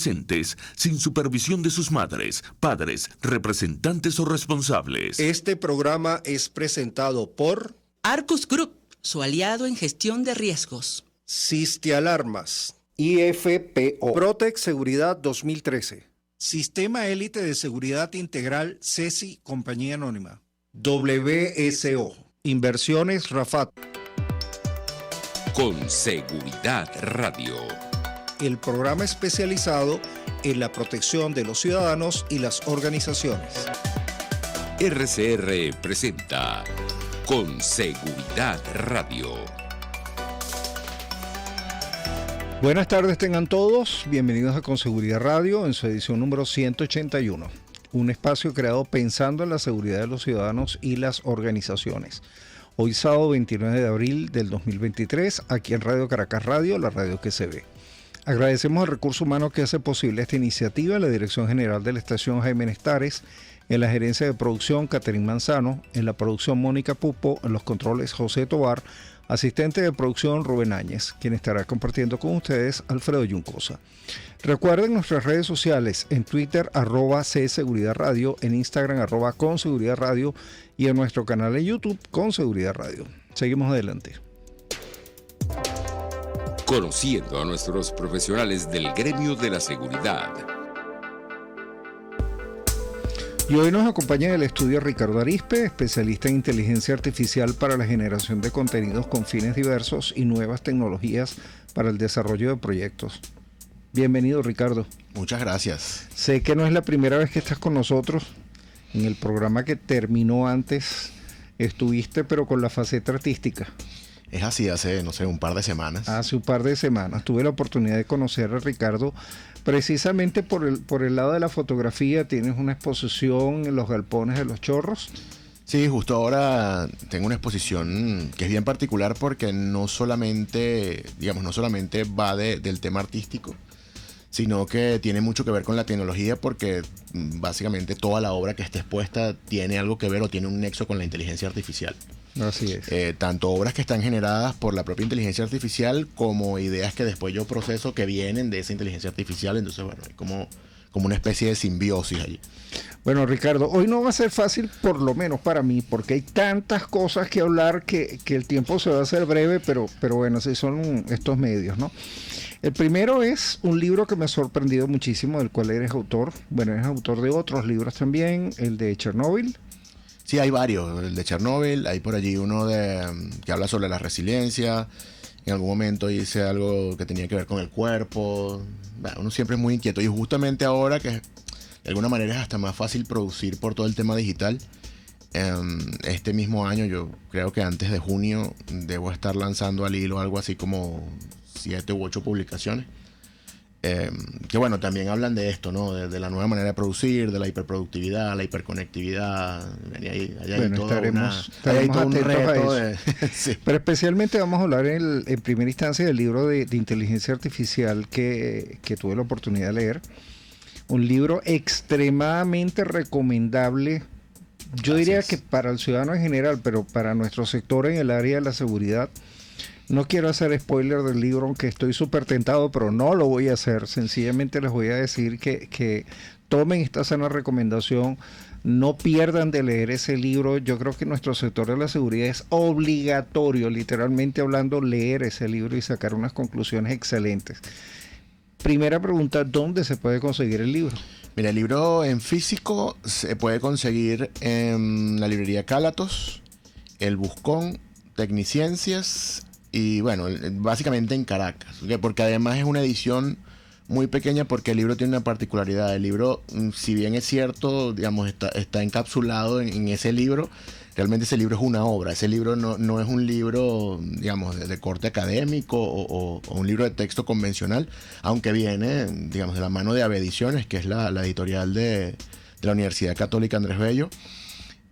adolescentes sin supervisión de sus madres, padres, representantes o responsables. Este programa es presentado por Arcus Group, su aliado en gestión de riesgos. Cistialarmas, IFPO, Protec Seguridad 2013, Sistema Élite de Seguridad Integral CESI, Compañía Anónima. WSO, Inversiones Rafat. Con Seguridad Radio. El programa especializado en la protección de los ciudadanos y las organizaciones. RCR presenta Con Seguridad Radio. Buenas tardes tengan todos, bienvenidos a Con Seguridad Radio en su edición número 181, un espacio creado pensando en la seguridad de los ciudadanos y las organizaciones. Hoy sábado 29 de abril del 2023, aquí en Radio Caracas Radio, la radio que se ve. Agradecemos al recurso humano que hace posible esta iniciativa, en la Dirección General de la Estación Jaime Nestares, en la Gerencia de Producción Catherine Manzano, en la producción Mónica Pupo, en los controles José Tobar, asistente de producción Rubén Áñez, quien estará compartiendo con ustedes Alfredo Yuncosa. Recuerden nuestras redes sociales, en Twitter @CSeguridad Radio, en Instagram @Conseguridad Radio y en nuestro canal de YouTube Con Seguridad Radio. Seguimos adelante. Conociendo a nuestros profesionales del gremio de la seguridad. Y hoy nos acompaña en el estudio Ricardo Arispe, especialista en inteligencia artificial para la generación de contenidos con fines diversos y nuevas tecnologías para el desarrollo de proyectos. Bienvenido, Ricardo. Muchas gracias. Sé que no es la primera vez que estás con nosotros. En el programa que terminó antes estuviste, pero con la faceta artística. Es así, hace, no sé, un par de semanas. Hace un par de semanas tuve la oportunidad de conocer a Ricardo precisamente por el lado de la fotografía. Tienes una exposición en los galpones de Los Chorros. Sí, justo ahora tengo una exposición que es bien particular porque no solamente va del tema artístico, sino que tiene mucho que ver con la tecnología porque básicamente toda la obra que está expuesta tiene algo que ver o tiene un nexo con la inteligencia artificial. Así es. Tanto obras que están generadas por la propia inteligencia artificial como ideas que después yo proceso que vienen de esa inteligencia artificial. Entonces, bueno, hay como una especie de simbiosis allí. Bueno, Ricardo, hoy no va a ser fácil, por lo menos para mí, porque hay tantas cosas que hablar que el tiempo se va a hacer breve, pero bueno, así son estos medios, ¿no? El primero es un libro que me ha sorprendido muchísimo, del cual eres autor. Bueno, eres autor de otros libros también, el de Chernobyl. Sí, hay varios. El de Chernobyl, hay por allí uno que habla sobre la resiliencia. En algún momento hice algo que tenía que ver con el cuerpo. Bueno, uno siempre es muy inquieto. Y justamente ahora que de alguna manera es hasta más fácil producir por todo el tema digital, este mismo año, yo creo que antes de junio, debo estar lanzando al hilo algo así como 7 u 8 publicaciones. Que bueno, también hablan de esto, ¿no? De la nueva manera de producir, de la hiperproductividad, la hiperconectividad. Bueno, estaremos atentos a eso. Sí. Pero especialmente vamos a hablar en primera instancia del libro de inteligencia artificial que tuve la oportunidad de leer. Un libro extremadamente recomendable. Yo diría que para el ciudadano en general, pero para nuestro sector en el área de la seguridad. No quiero hacer spoiler del libro, aunque estoy súper tentado, pero no lo voy a hacer. Sencillamente les voy a decir que tomen esta sana recomendación, no pierdan de leer ese libro. Yo creo que en nuestro sector de la seguridad es obligatorio, literalmente hablando, leer ese libro y sacar unas conclusiones excelentes. Primera pregunta, ¿dónde se puede conseguir el libro? Mira, el libro en físico se puede conseguir en la librería Cálatos, El Buscón, Tecniciencias y bueno, básicamente en Caracas, porque además es una edición muy pequeña porque el libro tiene una particularidad. El libro, si bien es cierto, digamos, está encapsulado en ese libro, realmente ese libro es una obra. Ese libro no es un libro, digamos, de corte académico o un libro de texto convencional, aunque viene, digamos, de la mano de Ave Ediciones, que es la editorial de la Universidad Católica Andrés Bello.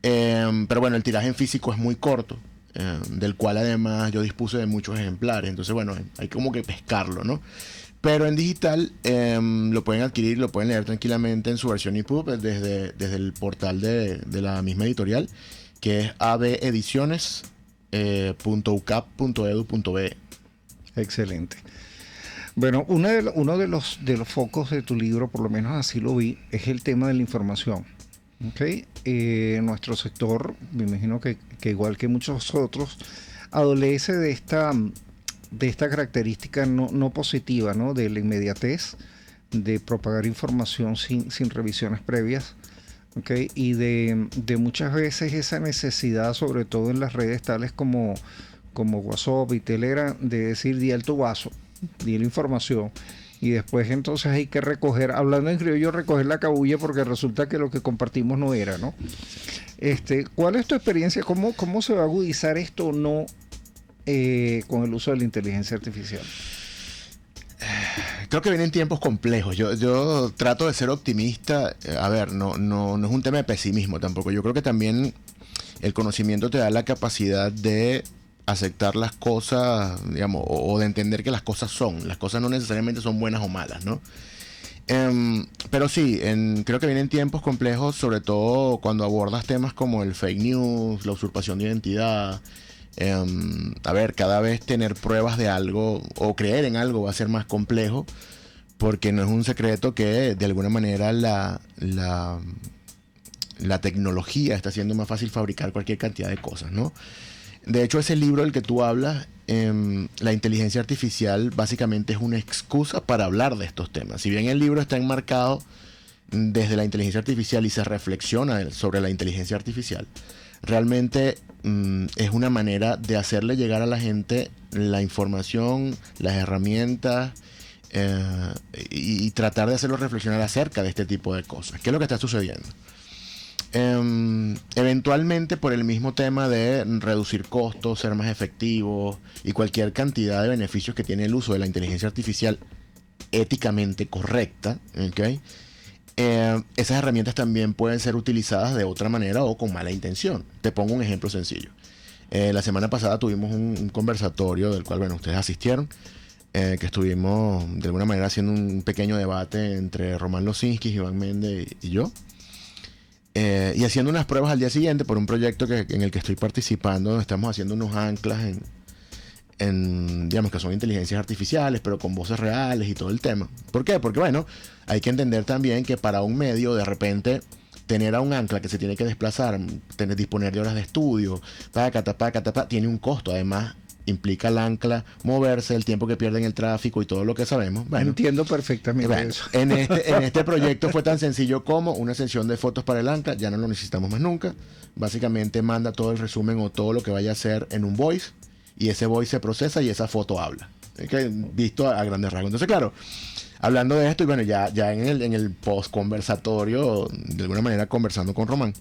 Pero bueno, el tiraje en físico es muy corto. Del cual además yo dispuse de muchos ejemplares, entonces bueno, hay como que pescarlo, ¿no? Pero en digital lo pueden adquirir, lo pueden leer tranquilamente en su versión EPUB desde el portal de la misma editorial, que es aveediciones.ucap.edu.be. Excelente. Bueno, uno de los focos de tu libro, por lo menos así lo vi, es el tema de la información. ¿Okay? Nuestro sector, me imagino que igual que muchos otros, adolece de esta característica no positiva, ¿no? De la inmediatez, de propagar información sin revisiones previas. ¿Okay? Y de muchas veces esa necesidad, sobre todo en las redes tales como WhatsApp y Telegram, de decir di alto vaso, di la información, y después entonces hay que recoger, hablando en criollo, recoger la cabulla porque resulta que lo que compartimos no era, ¿no? ¿Cuál es tu experiencia? ¿Cómo se va a agudizar esto o no con el uso de la inteligencia artificial? Creo que vienen tiempos complejos. Yo trato de ser optimista. A ver, no es un tema de pesimismo tampoco. Yo creo que también el conocimiento te da la capacidad de aceptar las cosas, digamos, o de entender que las cosas no necesariamente son buenas o malas, ¿no? Pero sí, creo que vienen tiempos complejos, sobre todo cuando abordas temas como el fake news, la usurpación de identidad. A ver, cada vez tener pruebas de algo o creer en algo va a ser más complejo, porque no es un secreto que de alguna manera la tecnología está haciendo más fácil fabricar cualquier cantidad de cosas, ¿no? De hecho, ese libro del que tú hablas, la inteligencia artificial básicamente es una excusa para hablar de estos temas. Si bien el libro está enmarcado desde la inteligencia artificial y se reflexiona sobre la inteligencia artificial, realmente es una manera de hacerle llegar a la gente la información, las herramientas y tratar de hacerlo reflexionar acerca de este tipo de cosas. ¿Qué es lo que está sucediendo? Eventualmente, por el mismo tema de reducir costos, ser más efectivos y cualquier cantidad de beneficios que tiene el uso de la inteligencia artificial éticamente correcta, ¿okay? Esas herramientas también pueden ser utilizadas de otra manera o con mala intención. Te pongo un ejemplo sencillo. La semana pasada tuvimos un conversatorio del cual, bueno, ustedes asistieron, que estuvimos de alguna manera haciendo un pequeño debate entre Román Losinski, Iván Méndez y yo. Y haciendo unas pruebas al día siguiente por un proyecto en el que estoy participando, donde estamos haciendo unos anclas digamos que son inteligencias artificiales, pero con voces reales y todo el tema. ¿Por qué? Porque bueno, hay que entender también que para un medio, de repente, tener a un ancla que se tiene que desplazar, disponer de horas de estudio, tiene un costo. Además, implica al ancla moverse, el tiempo que pierde en el tráfico y todo lo que sabemos. Bueno, entiendo perfectamente eso. En este proyecto fue tan sencillo como una sesión de fotos para el ancla, ya no lo necesitamos más nunca. Básicamente manda todo el resumen o todo lo que vaya a hacer en un voice, y ese voice se procesa y esa foto habla. Visto a grandes rasgos. Entonces, claro, hablando de esto, y bueno, ya en el post conversatorio, de alguna manera conversando con Román,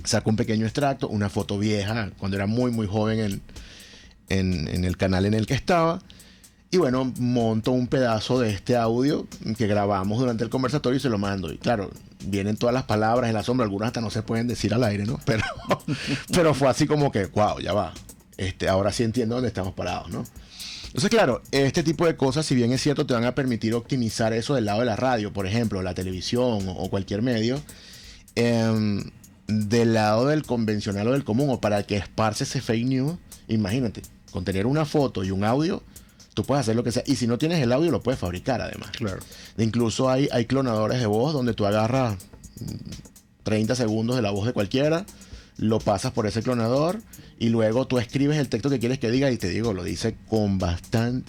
saco un pequeño extracto, una foto vieja, cuando era muy, muy joven en el canal en el que estaba. Y bueno, monto un pedazo de este audio que grabamos durante el conversatorio y se lo mando. Y claro, vienen todas las palabras en la sombra, algunas hasta no se pueden decir al aire, ¿no? Pero fue así como que, wow, ya va. Ahora sí entiendo dónde estamos parados, ¿no? Entonces, claro, este tipo de cosas, si bien es cierto, te van a permitir optimizar eso del lado de la radio, por ejemplo, la televisión o cualquier medio. Del lado del convencional o del común, o para el que esparce ese fake news, imagínate, con tener una foto y un audio, tú puedes hacer lo que sea. Y si no tienes el audio, lo puedes fabricar además. Claro. Incluso hay clonadores de voz donde tú agarras 30 segundos de la voz de cualquiera, lo pasas por ese clonador y luego tú escribes el texto que quieres que diga y te digo, lo dice con bastante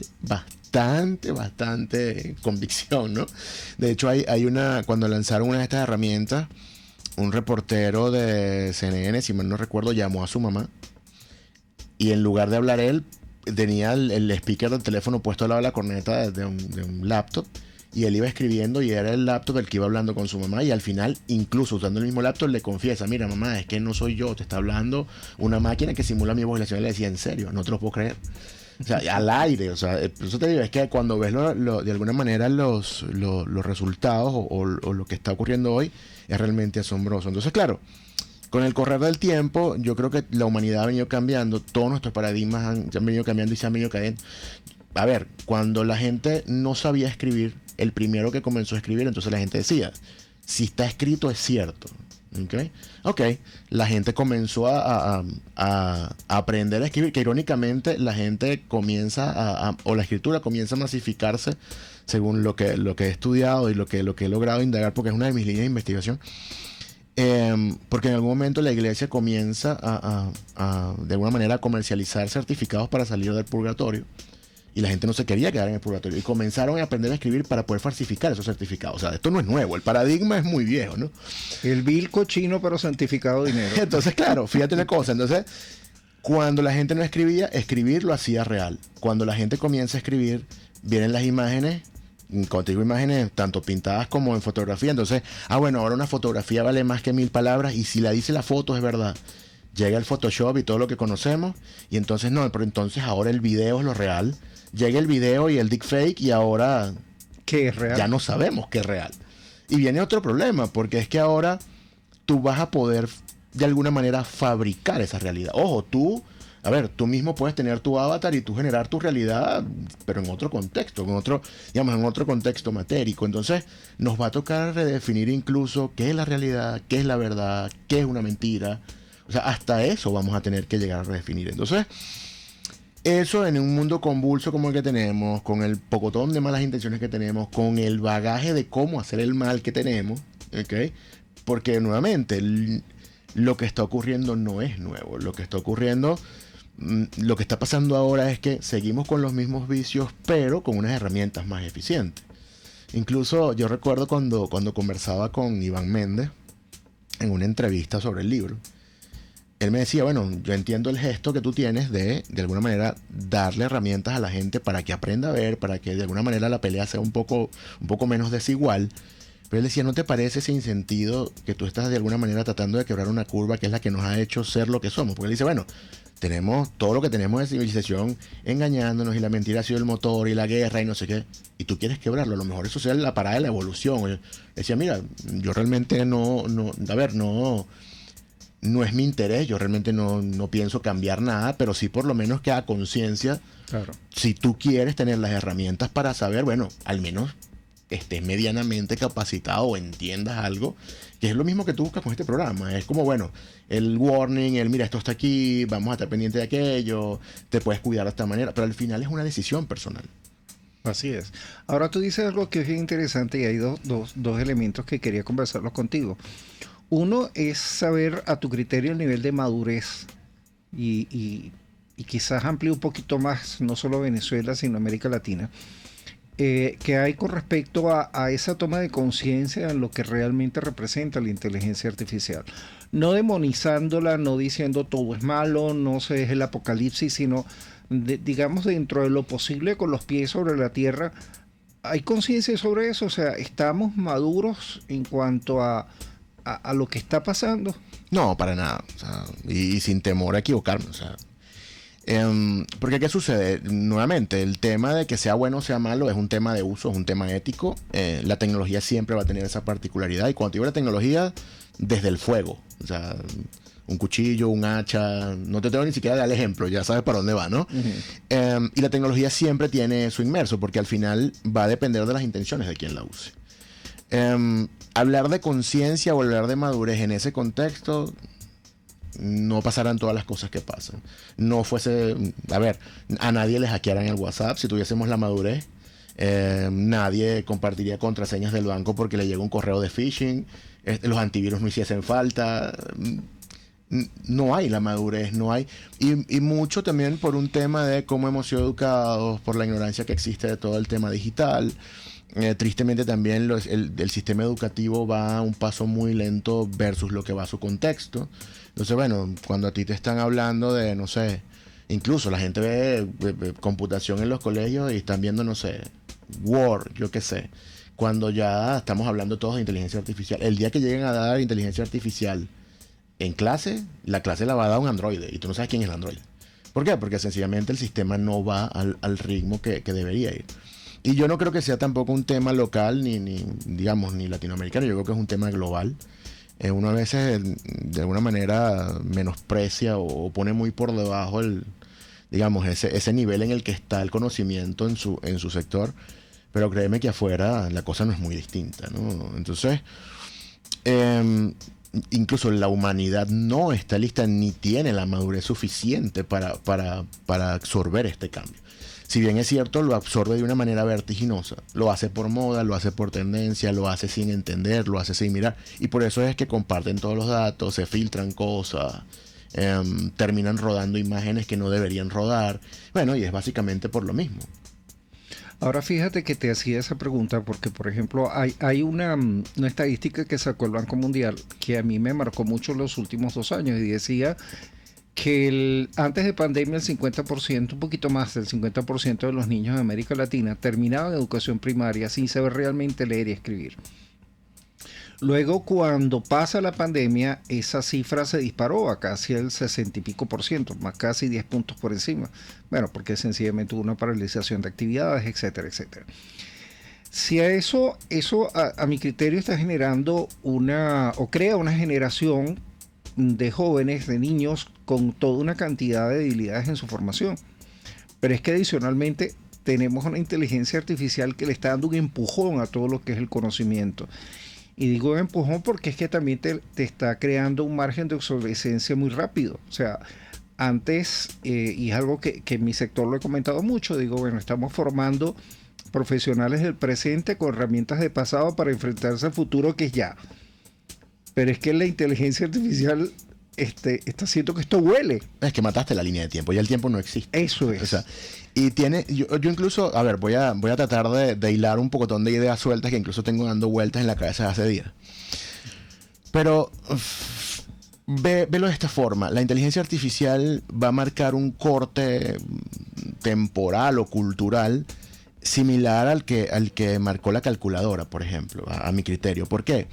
convicción, ¿no? De hecho, cuando lanzaron una de estas herramientas, un reportero de CNN, si mal no recuerdo, llamó a su mamá y en lugar de hablar él, tenía el speaker del teléfono puesto al lado de la corneta de un laptop, y él iba escribiendo y era el laptop el que iba hablando con su mamá, y al final, incluso usando el mismo laptop, le confiesa: mira mamá, es que no soy yo, te está hablando una máquina que simula mi voz. Y la señora le decía: en serio, no te lo puedo creer. O sea, al aire. O sea, por eso te digo, es que cuando ves de alguna manera los resultados o lo que está ocurriendo hoy, es realmente asombroso. Entonces, claro, con el correr del tiempo, yo creo que la humanidad ha venido cambiando, todos nuestros paradigmas han venido cambiando y se han venido cayendo. A ver, cuando la gente no sabía escribir, el primero que comenzó a escribir, entonces la gente decía: si está escrito es cierto. Ok, la gente comenzó a aprender a escribir, que irónicamente la gente comienza o la escritura comienza a masificarse según lo que he estudiado y lo que he logrado indagar, porque es una de mis líneas de investigación. Porque en algún momento la iglesia comienza de alguna manera a comercializar certificados para salir del purgatorio, y la gente no se quería quedar en el purgatorio y comenzaron a aprender a escribir para poder falsificar esos certificados. O sea, esto no es nuevo, el paradigma es muy viejo, ¿no? El vil cochino pero santificado dinero. Entonces, claro, fíjate una cosa. Entonces, cuando la gente no escribía, escribir lo hacía real. Cuando la gente comienza a escribir, vienen las imágenes. Cuando digo imágenes, tanto pintadas como en fotografía. Entonces, bueno, ahora una fotografía vale más que 1000 palabras, y si la dice la foto es verdad. Llega el Photoshop y todo lo que conocemos, y entonces no, pero entonces ahora el video es lo real. Llega el video y el deepfake, y ahora ¿qué es real? Ya no sabemos qué es real. Y viene otro problema, porque es que ahora tú vas a poder de alguna manera fabricar esa realidad. Ojo, tú mismo puedes tener tu avatar y tú generar tu realidad, pero en otro contexto, en otro contexto matérico. Entonces nos va a tocar redefinir incluso qué es la realidad, qué es la verdad, qué es una mentira. O sea, hasta eso vamos a tener que llegar a redefinir. Entonces, eso en un mundo convulso como el que tenemos, con el pocotón de malas intenciones que tenemos, con el bagaje de cómo hacer el mal que tenemos, ¿ok? Porque nuevamente, lo que está ocurriendo no es nuevo. Lo que está ocurriendo, lo que está pasando ahora es que seguimos con los mismos vicios, pero con unas herramientas más eficientes. Incluso yo recuerdo cuando conversaba con Iván Méndez en una entrevista sobre el libro. Él me decía, bueno, yo entiendo el gesto que tú tienes de alguna manera, darle herramientas a la gente para que aprenda a ver, para que de alguna manera la pelea sea un poco menos desigual. Pero él decía, ¿no te parece sin sentido que tú estás de alguna manera tratando de quebrar una curva que es la que nos ha hecho ser lo que somos? Porque él dice, bueno, tenemos todo lo que tenemos de civilización engañándonos, y la mentira ha sido el motor y la guerra y no sé qué, y tú quieres quebrarlo. A lo mejor eso sea la parada de la evolución. Él decía, mira, yo realmente no es mi interés, yo realmente no pienso cambiar nada, pero sí por lo menos que haga conciencia. Claro. Si tú quieres tener las herramientas para saber, bueno, al menos estés medianamente capacitado o entiendas algo, que es lo mismo que tú buscas con este programa. Es como, bueno, el warning, mira, esto está aquí, vamos a estar pendiente de aquello, te puedes cuidar de esta manera, pero al final es una decisión personal. Así es. Ahora tú dices algo que es bien interesante, y hay dos elementos que quería conversarlos contigo. Uno es saber a tu criterio el nivel de madurez y quizás amplíe un poquito más, no solo Venezuela, sino América Latina, que hay con respecto a esa toma de conciencia en lo que realmente representa la inteligencia artificial. No demonizándola, no diciendo todo es malo, no se es el apocalipsis, sino digamos dentro de lo posible, con los pies sobre la tierra. ¿Hay conciencia sobre eso? O sea, ¿estamos maduros en cuanto a lo que está pasando? No, para nada. O sea, y sin temor a equivocarme. O sea, porque ¿qué sucede? Nuevamente, el tema de que sea bueno o sea malo es un tema de uso, es un tema ético. La tecnología siempre va a tener esa particularidad. Y cuando te digo la tecnología, desde el fuego. O sea, un cuchillo, un hacha. No te tengo ni siquiera dar el ejemplo, ya sabes para dónde va, ¿no? Uh-huh. Y la tecnología siempre tiene eso inmerso, porque al final va a depender de las intenciones de quien la use. Hablar de conciencia o hablar de madurez en ese contexto, no pasarán todas las cosas que pasan. No fuese, a nadie le hackearan el WhatsApp si tuviésemos la madurez. Nadie compartiría contraseñas del banco porque le llega un correo de phishing. Los antivirus no hiciesen falta. No hay la madurez, no hay. Y mucho también por un tema de cómo hemos sido educados, por la ignorancia que existe de todo el tema digital. Tristemente también el sistema educativo va a un paso muy lento versus lo que va a su contexto. Entonces, bueno, cuando a ti te están hablando de, no sé, incluso la gente ve computación en los colegios y están viendo, no sé, Word, yo qué sé. Cuando ya estamos hablando todos de inteligencia artificial. El día que lleguen a dar inteligencia artificial en clase, la clase la va a dar un androide y tú no sabes quién es el androide. ¿Por qué? Porque sencillamente el sistema no va al ritmo que debería ir. Y yo no creo que sea tampoco un tema local ni latinoamericano. Yo creo que es un tema global. Uno a veces de alguna manera menosprecia o pone muy por debajo ese nivel en el que está el conocimiento en su sector. Pero créeme que afuera la cosa no es muy distinta, ¿no? Entonces, incluso la humanidad no está lista ni tiene la madurez suficiente para absorber este cambio. Si bien es cierto, lo absorbe de una manera vertiginosa. Lo hace por moda, lo hace por tendencia, lo hace sin entender, lo hace sin mirar. Y por eso es que comparten todos los datos, se filtran cosas, terminan rodando imágenes que no deberían rodar. Bueno, y es básicamente por lo mismo. Ahora fíjate que te hacía esa pregunta porque, por ejemplo, hay una estadística que sacó el Banco Mundial que a mí me marcó mucho los últimos 2 años y decía que antes de pandemia el 50%, un poquito más del 50% de los niños de América Latina terminaban educación primaria sin saber realmente leer y escribir. Luego, cuando pasa la pandemia, esa cifra se disparó a casi el 60 y pico por ciento, más casi 10 puntos por encima. Bueno, porque sencillamente hubo una paralización de actividades, etcétera, etcétera. Si a eso a mi criterio está generando crea una generación de jóvenes, de niños, con toda una cantidad de debilidades en su formación. Pero es que adicionalmente tenemos una inteligencia artificial que le está dando un empujón a todo lo que es el conocimiento. Y digo empujón porque es que también te está creando un margen de obsolescencia muy rápido. O sea, antes, y es algo que en mi sector lo he comentado mucho, digo, bueno, estamos formando profesionales del presente con herramientas de pasado para enfrentarse al futuro que es ya. Pero es que la inteligencia artificial está haciendo que esto huele. Es que mataste la línea de tiempo, ya el tiempo no existe. Eso es. O sea, y yo incluso, a ver, voy a tratar de hilar un pocotón de ideas sueltas que incluso tengo dando vueltas en la cabeza hace días. Pero velo de esta forma, la inteligencia artificial va a marcar un corte temporal o cultural similar al que marcó la calculadora, por ejemplo, a mi criterio. ¿Por qué?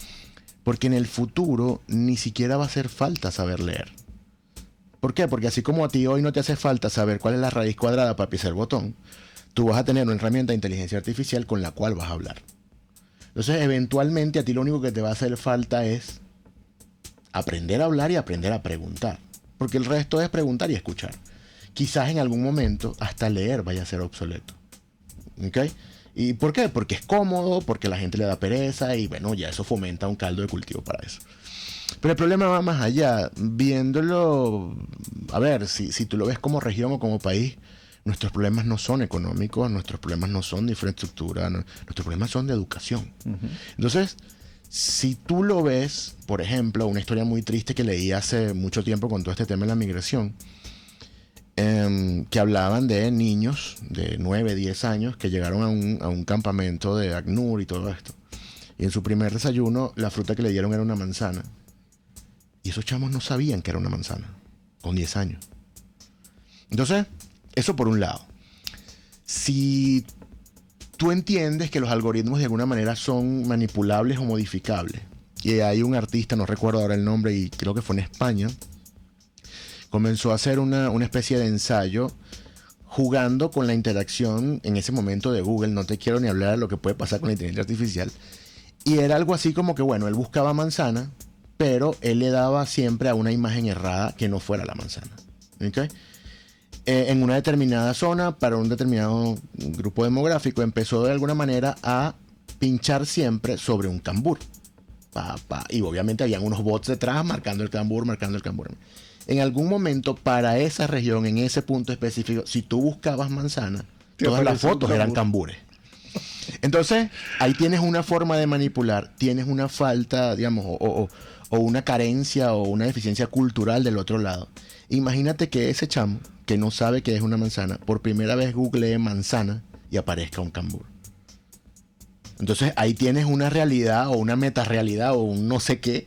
Porque en el futuro ni siquiera va a hacer falta saber leer. ¿Por qué? Porque así como a ti hoy no te hace falta saber cuál es la raíz cuadrada para pisar el botón, tú vas a tener una herramienta de inteligencia artificial con la cual vas a hablar. Entonces, eventualmente a ti lo único que te va a hacer falta es aprender a hablar y aprender a preguntar. Porque el resto es preguntar y escuchar. Quizás en algún momento hasta leer vaya a ser obsoleto. ¿Ok? ¿Y por qué? Porque es cómodo, porque la gente le da pereza y bueno, ya eso fomenta un caldo de cultivo para eso. Pero el problema va más allá. Viéndolo, a ver, si tú lo ves como región o como país, nuestros problemas no son económicos, nuestros problemas no son de infraestructura, nuestros problemas son de educación. Entonces, si tú lo ves, por ejemplo, una historia muy triste que leí hace mucho tiempo con todo este tema de la migración, que hablaban de niños de 9, 10 años que llegaron a un campamento de ACNUR y todo esto. Y en su primer desayuno, la fruta que le dieron era una manzana. Y esos chamos no sabían que era una manzana, con 10 años. Entonces, eso por un lado. Si tú entiendes que los algoritmos de alguna manera son manipulables o modificables, y hay un artista, no recuerdo ahora el nombre, y creo que fue en España, comenzó a hacer una especie de ensayo jugando con la interacción en ese momento de Google. No te quiero ni hablar de lo que puede pasar con la inteligencia artificial. Y era algo así como que, bueno, él buscaba manzana, pero él le daba siempre a una imagen errada que no fuera la manzana. ¿Okay? En una determinada zona, para un determinado grupo demográfico, empezó de alguna manera a pinchar siempre sobre un cambur. Y obviamente habían unos bots detrás marcando el cambur. En algún momento, para esa región, en ese punto específico, si tú buscabas manzana, todas las fotos eran cambures. Entonces, ahí tienes una forma de manipular, tienes una falta, digamos, o una carencia o una deficiencia cultural del otro lado. Imagínate que ese chamo, que no sabe que es una manzana, por primera vez googlee manzana y aparezca un cambur. Entonces ahí tienes una realidad o una metarealidad o un no sé qué,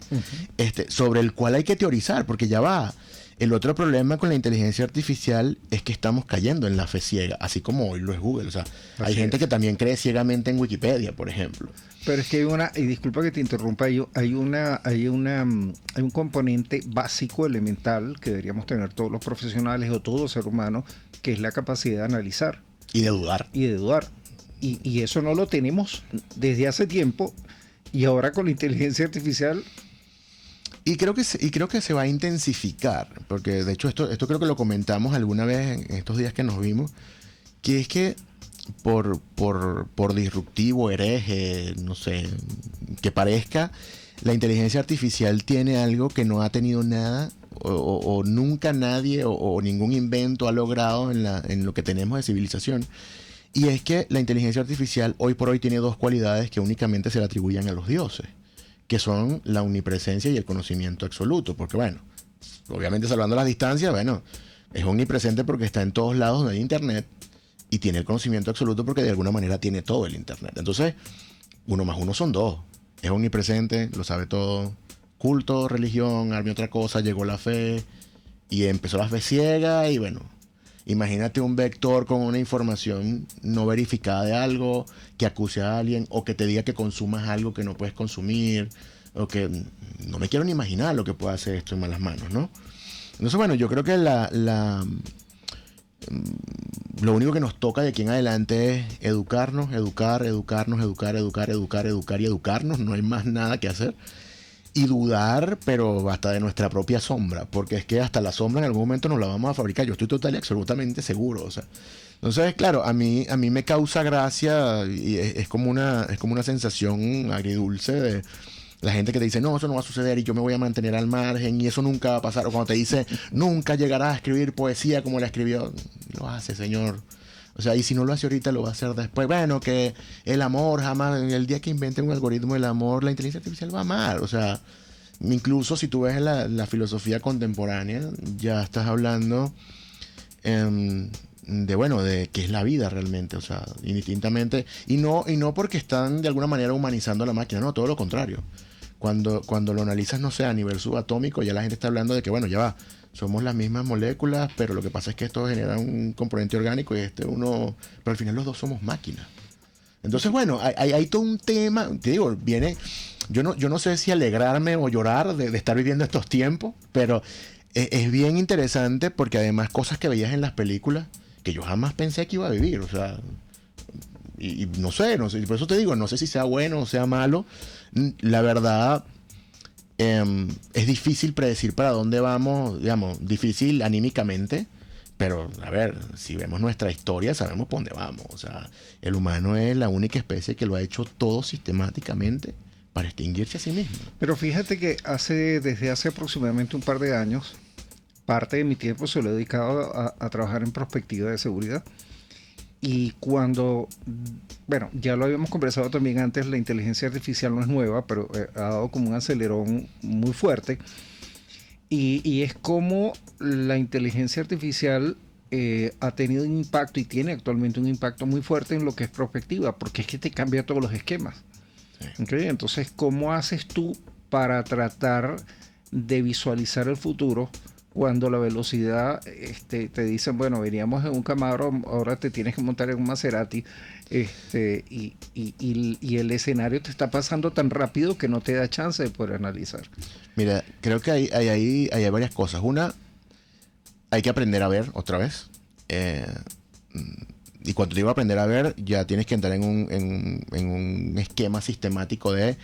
sobre el cual hay que teorizar, porque ya va. El otro problema con la inteligencia artificial es que estamos cayendo en la fe ciega, así como hoy lo es Google. O sea, hay gente que también cree ciegamente en Wikipedia, por ejemplo. Pero es que y disculpa que te interrumpa, hay un componente básico, elemental, que deberíamos tener todos los profesionales o todo ser humano, que es la capacidad de analizar. Y de dudar. Y eso no lo tenemos desde hace tiempo, y ahora con la inteligencia artificial. Y creo que se va a intensificar, porque de hecho esto creo que lo comentamos alguna vez en estos días que nos vimos, que es que por disruptivo, hereje, no sé, que parezca, la inteligencia artificial tiene algo que no ha tenido nada o nunca nadie o ningún invento ha logrado en lo que tenemos de civilización. Y es que la inteligencia artificial hoy por hoy tiene dos cualidades que únicamente se le atribuyen a los dioses, que son la omnipresencia y el conocimiento absoluto. Porque bueno, obviamente salvando las distancias, bueno, es omnipresente porque está en todos lados donde hay internet y tiene el conocimiento absoluto porque de alguna manera tiene todo el internet. Entonces, 1 más 1 son 2. Es omnipresente, lo sabe todo. Culto, religión, arme otra cosa, llegó la fe y empezó la fe ciega y bueno, imagínate un vector con una información no verificada de algo que acuse a alguien o que te diga que consumas algo que no puedes consumir o que no me quiero ni imaginar lo que puede hacer esto en malas manos, ¿no? Entonces, bueno, yo creo que lo único que nos toca de aquí en adelante es educarnos y educarnos. No hay más nada que hacer. Y dudar, pero hasta de nuestra propia sombra, porque es que hasta la sombra en algún momento nos la vamos a fabricar. Yo estoy total y absolutamente seguro. O sea, entonces, claro, a mí me causa gracia y es como una sensación agridulce de la gente que te dice, no, eso no va a suceder y yo me voy a mantener al margen y eso nunca va a pasar. O cuando te dice, nunca llegarás a escribir poesía como la escribió. Lo hace, señor. O sea, y si no lo hace ahorita, lo va a hacer después. Bueno, que el amor jamás, el día que inventen un algoritmo del amor, la inteligencia artificial va a amar. O sea, incluso si tú ves la filosofía contemporánea, ya estás hablando de qué es la vida realmente. O sea, indistintamente. Y no porque están de alguna manera humanizando a la máquina, no, todo lo contrario. Cuando lo analizas, no sé, a nivel subatómico, ya la gente está hablando de que, bueno, ya va. Somos las mismas moléculas, pero lo que pasa es que esto genera un componente orgánico y pero al final los dos somos máquinas. Entonces, bueno, hay todo un tema, te digo, yo no sé si alegrarme o llorar de estar viviendo estos tiempos, pero es bien interesante porque además cosas que veías en las películas que yo jamás pensé que iba a vivir, o sea, y no sé, por eso te digo, no sé si sea bueno o sea malo, la verdad. Es difícil predecir para dónde vamos, digamos, difícil anímicamente, pero a ver, si vemos nuestra historia sabemos por dónde vamos. O sea, el humano es la única especie que lo ha hecho todo sistemáticamente para extinguirse a sí mismo. Pero fíjate que desde hace aproximadamente un par de años, parte de mi tiempo se lo he dedicado a trabajar en perspectiva de seguridad. Y bueno, ya lo habíamos conversado también antes, la inteligencia artificial no es nueva, pero ha dado como un acelerón muy fuerte. Y es como la inteligencia artificial ha tenido un impacto y tiene actualmente un impacto muy fuerte en lo que es prospectiva, porque es que te cambia todos los esquemas. Sí. ¿Okay? Entonces, ¿cómo haces tú para tratar de visualizar el futuro? Cuando la velocidad, te dicen, bueno, veníamos en un Camaro, ahora te tienes que montar en un Maserati, y el escenario te está pasando tan rápido que no te da chance de poder analizar. Mira, creo que hay varias cosas. Una, hay que aprender a ver otra vez. Y cuando digo aprender a ver, ya tienes que entrar en un esquema sistemático de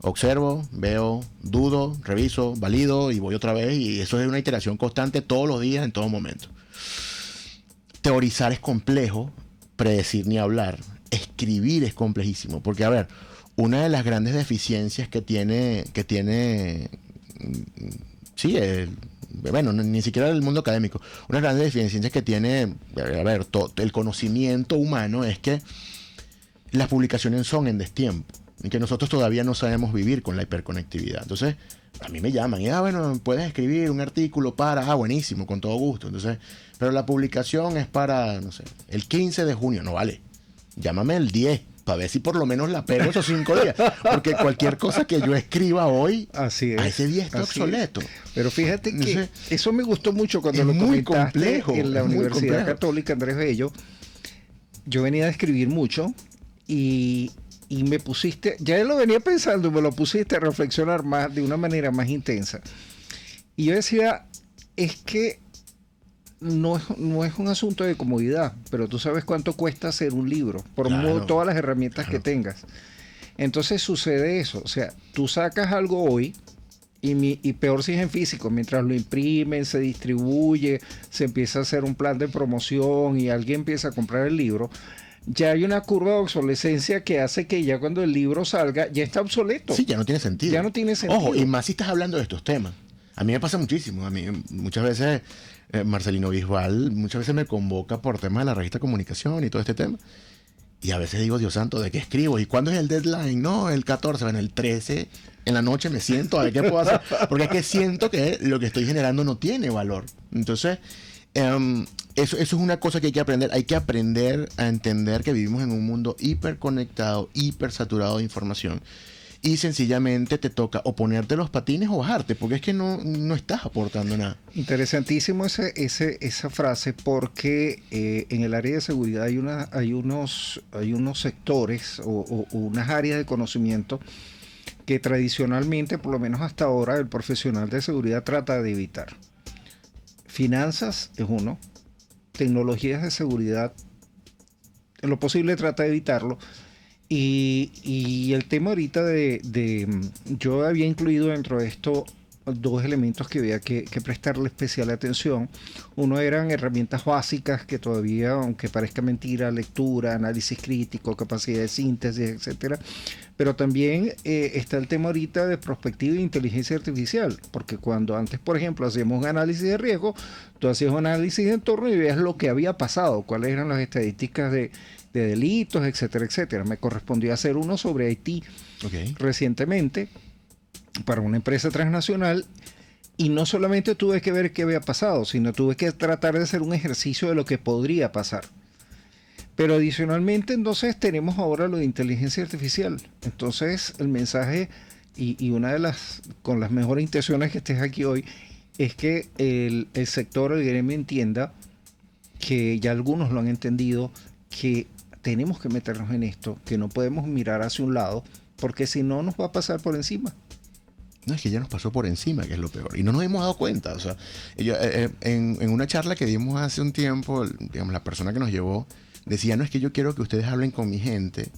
observo, veo, dudo, reviso, valido y voy otra vez. Y eso es una iteración constante todos los días, en todo momento. Teorizar es complejo, predecir ni hablar. Escribir es complejísimo. Porque, a ver, una de las grandes deficiencias que tiene sí, bueno, ni siquiera el mundo académico. Una de las grandes deficiencias que tiene, a ver, el conocimiento humano es que las publicaciones son en destiempo. En que nosotros todavía no sabemos vivir con la hiperconectividad. Entonces, a mí me llaman y, bueno, puedes escribir un artículo para, buenísimo, con todo gusto. Entonces, pero la publicación es para, no sé, el 15 de junio, no vale. Llámame el 10, para ver si por lo menos la pego esos 5 días. Porque cualquier cosa que yo escriba hoy, así es, a ese día está obsoleto. Pero fíjate que eso me gustó mucho cuando lo comentaste en la Universidad Católica Andrés Bello. Yo venía a escribir mucho y me pusiste, ya lo venía pensando, me lo pusiste a reflexionar más de una manera más intensa. Y yo decía, es que no es un asunto de comodidad, pero tú sabes cuánto cuesta hacer un libro, por todas las herramientas que tengas. Entonces sucede eso, o sea, tú sacas algo hoy, y peor si es en físico, mientras lo imprimen, se distribuye, se empieza a hacer un plan de promoción y alguien empieza a comprar el libro, ya hay una curva de obsolescencia que hace que ya cuando el libro salga ya está obsoleto. Sí, ya no tiene sentido. Ya no tiene sentido. Ojo, y más si estás hablando de estos temas. A mí me pasa muchísimo. A mí muchas veces Marcelino Bisbal muchas veces me convoca por temas de la revista Comunicación y todo este tema. Y a veces digo, Dios santo, ¿de qué escribo? ¿Y cuándo es el deadline? No, el 14, bueno, el 13 en la noche me siento a ver qué puedo hacer. Porque es que siento que lo que estoy generando no tiene valor. Entonces, eso es una cosa que hay que aprender. Hay que aprender a entender que vivimos en un mundo hiperconectado, hipersaturado de información. Y sencillamente te toca o ponerte los patines o bajarte, porque es que no estás aportando nada. Interesantísimo esa frase, porque en el área de seguridad hay unos sectores o unas áreas de conocimiento que tradicionalmente, por lo menos hasta ahora, el profesional de seguridad trata de evitar. Finanzas es uno, tecnologías de seguridad, en lo posible trata de evitarlo. Y el tema ahorita yo había incluido dentro de esto dos elementos que había que prestarle especial atención. Uno eran herramientas básicas que todavía, aunque parezca mentira, lectura, análisis crítico, capacidad de síntesis, etcétera. Pero también está el tema ahorita de prospectiva e inteligencia artificial, porque cuando antes, por ejemplo, hacíamos un análisis de riesgo, tú hacías un análisis de entorno y veías lo que había pasado, cuáles eran las estadísticas de delitos, etcétera, etcétera. Me correspondió hacer uno sobre Haití recientemente para una empresa transnacional, y no solamente tuve que ver qué había pasado, sino tuve que tratar de hacer un ejercicio de lo que podría pasar. Pero adicionalmente, entonces, tenemos ahora lo de inteligencia artificial. Entonces, el mensaje, y una de con las mejores intenciones que estés aquí hoy, es que el sector, el gremio entienda, que ya algunos lo han entendido, que tenemos que meternos en esto, que no podemos mirar hacia un lado, porque si no nos va a pasar por encima. No, es que ya nos pasó por encima, que es lo peor. Y no nos hemos dado cuenta. O sea, en una charla que dimos hace un tiempo, digamos, la persona que nos llevó decía, no, es que yo quiero que ustedes hablen con mi gente,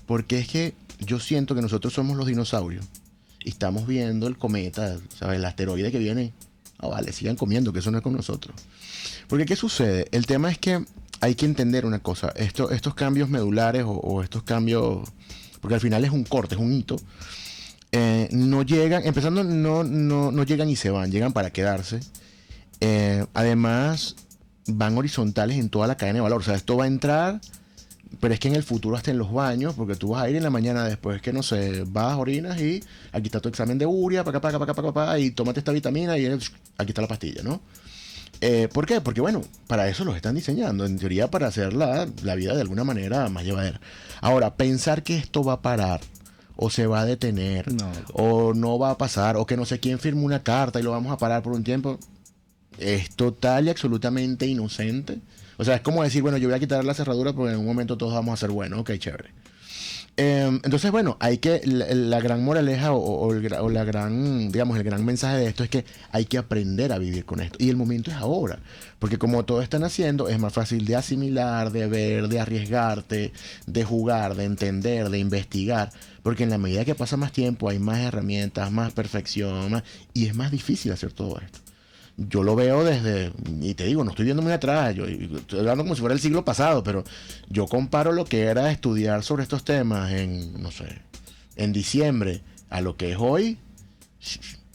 porque es que yo siento que nosotros somos los dinosaurios y estamos viendo el cometa, ¿sabes? El asteroide que viene. Vale, sigan comiendo, que eso no es con nosotros. Porque ¿qué sucede? El tema es que hay que entender una cosa. Estos cambios medulares o estos cambios, porque al final es un corte, es un hito, no llegan, empezando no llegan y se van, llegan para quedarse. Además, van horizontales en toda la cadena de valor. O sea, esto va a entrar, pero es que en el futuro hasta en los baños, porque tú vas a ir en la mañana después que, no sé, vas, orinas y aquí está tu examen de urea, para acá, y tómate esta vitamina y aquí está la pastilla, ¿no? ¿Por qué? Porque, bueno, para eso los están diseñando, en teoría para hacer la vida de alguna manera más llevadera. Ahora, pensar que esto va a parar, o se va a detener, o no va a pasar, o que no sé quién firma una carta y lo vamos a parar por un tiempo, es total y absolutamente inocente. O sea, es como decir, bueno, yo voy a quitar la cerradura porque en un momento todos vamos a ser buenos. Ok, chévere. Entonces, bueno, hay que, la gran moraleja o la gran, digamos, el gran mensaje de esto es que hay que aprender a vivir con esto. Y el momento es ahora. Porque como todos están haciendo, es más fácil de asimilar, de ver, de arriesgarte, de jugar, de entender, de investigar. Porque en la medida que pasa más tiempo, hay más herramientas, más perfección, y es más difícil hacer todo esto. Yo lo veo desde, y te digo, no estoy viendo muy atrás, yo estoy hablando como si fuera el siglo pasado, pero yo comparo lo que era estudiar sobre estos temas en, no sé, en diciembre a lo que es hoy,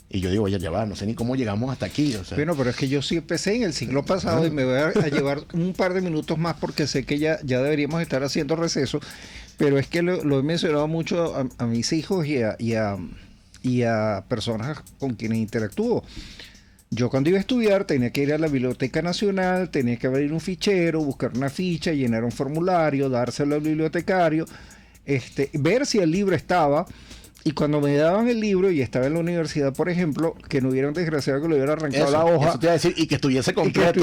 y yo digo, oye, ya va, no sé ni cómo llegamos hasta aquí. O sea. Bueno, pero es que yo sí empecé en el siglo pasado y me voy a llevar un par de minutos más porque sé que ya deberíamos estar haciendo receso, pero es que lo he mencionado mucho a mis hijos y a personas con quienes interactúo. Yo cuando iba a estudiar tenía que ir a la Biblioteca Nacional, tenía que abrir un fichero, buscar una ficha, llenar un formulario, dárselo al bibliotecario, ver si el libro estaba, y cuando me daban el libro y estaba en la universidad, por ejemplo, que no hubiera un desgraciado que le hubiera arrancado la hoja. Eso te iba a decir, y que estuviese completo.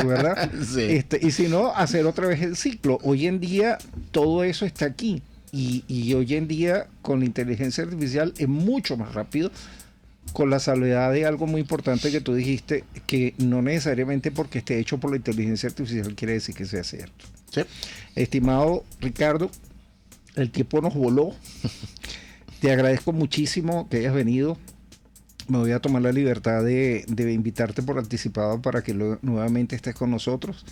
¿Verdad? Sí. Y si no, hacer otra vez el ciclo. Hoy en día todo eso está aquí, y hoy en día con la inteligencia artificial es mucho más rápido, con la salvedad de algo muy importante que tú dijiste, que no necesariamente porque esté hecho por la inteligencia artificial quiere decir que sea cierto. Sí. Estimado Ricardo, el tiempo nos voló. Te agradezco muchísimo que hayas venido. Me voy a tomar la libertad de invitarte por anticipado para que nuevamente estés con nosotros.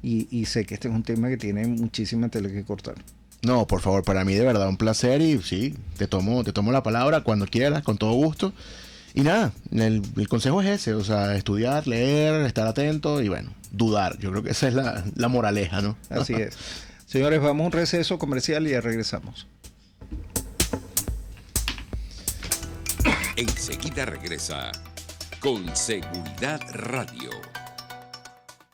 y sé que este es un tema que tiene muchísima tela que cortar. No, por favor, para mí de verdad un placer y sí, te tomo la palabra cuando quieras, con todo gusto. Y nada, el consejo es ese, o sea, estudiar, leer, estar atento y bueno, dudar. Yo creo que esa es la moraleja, ¿no? Así es. Señores, vamos a un receso comercial y ya regresamos. Enseguida regresa con Seguridad Radio.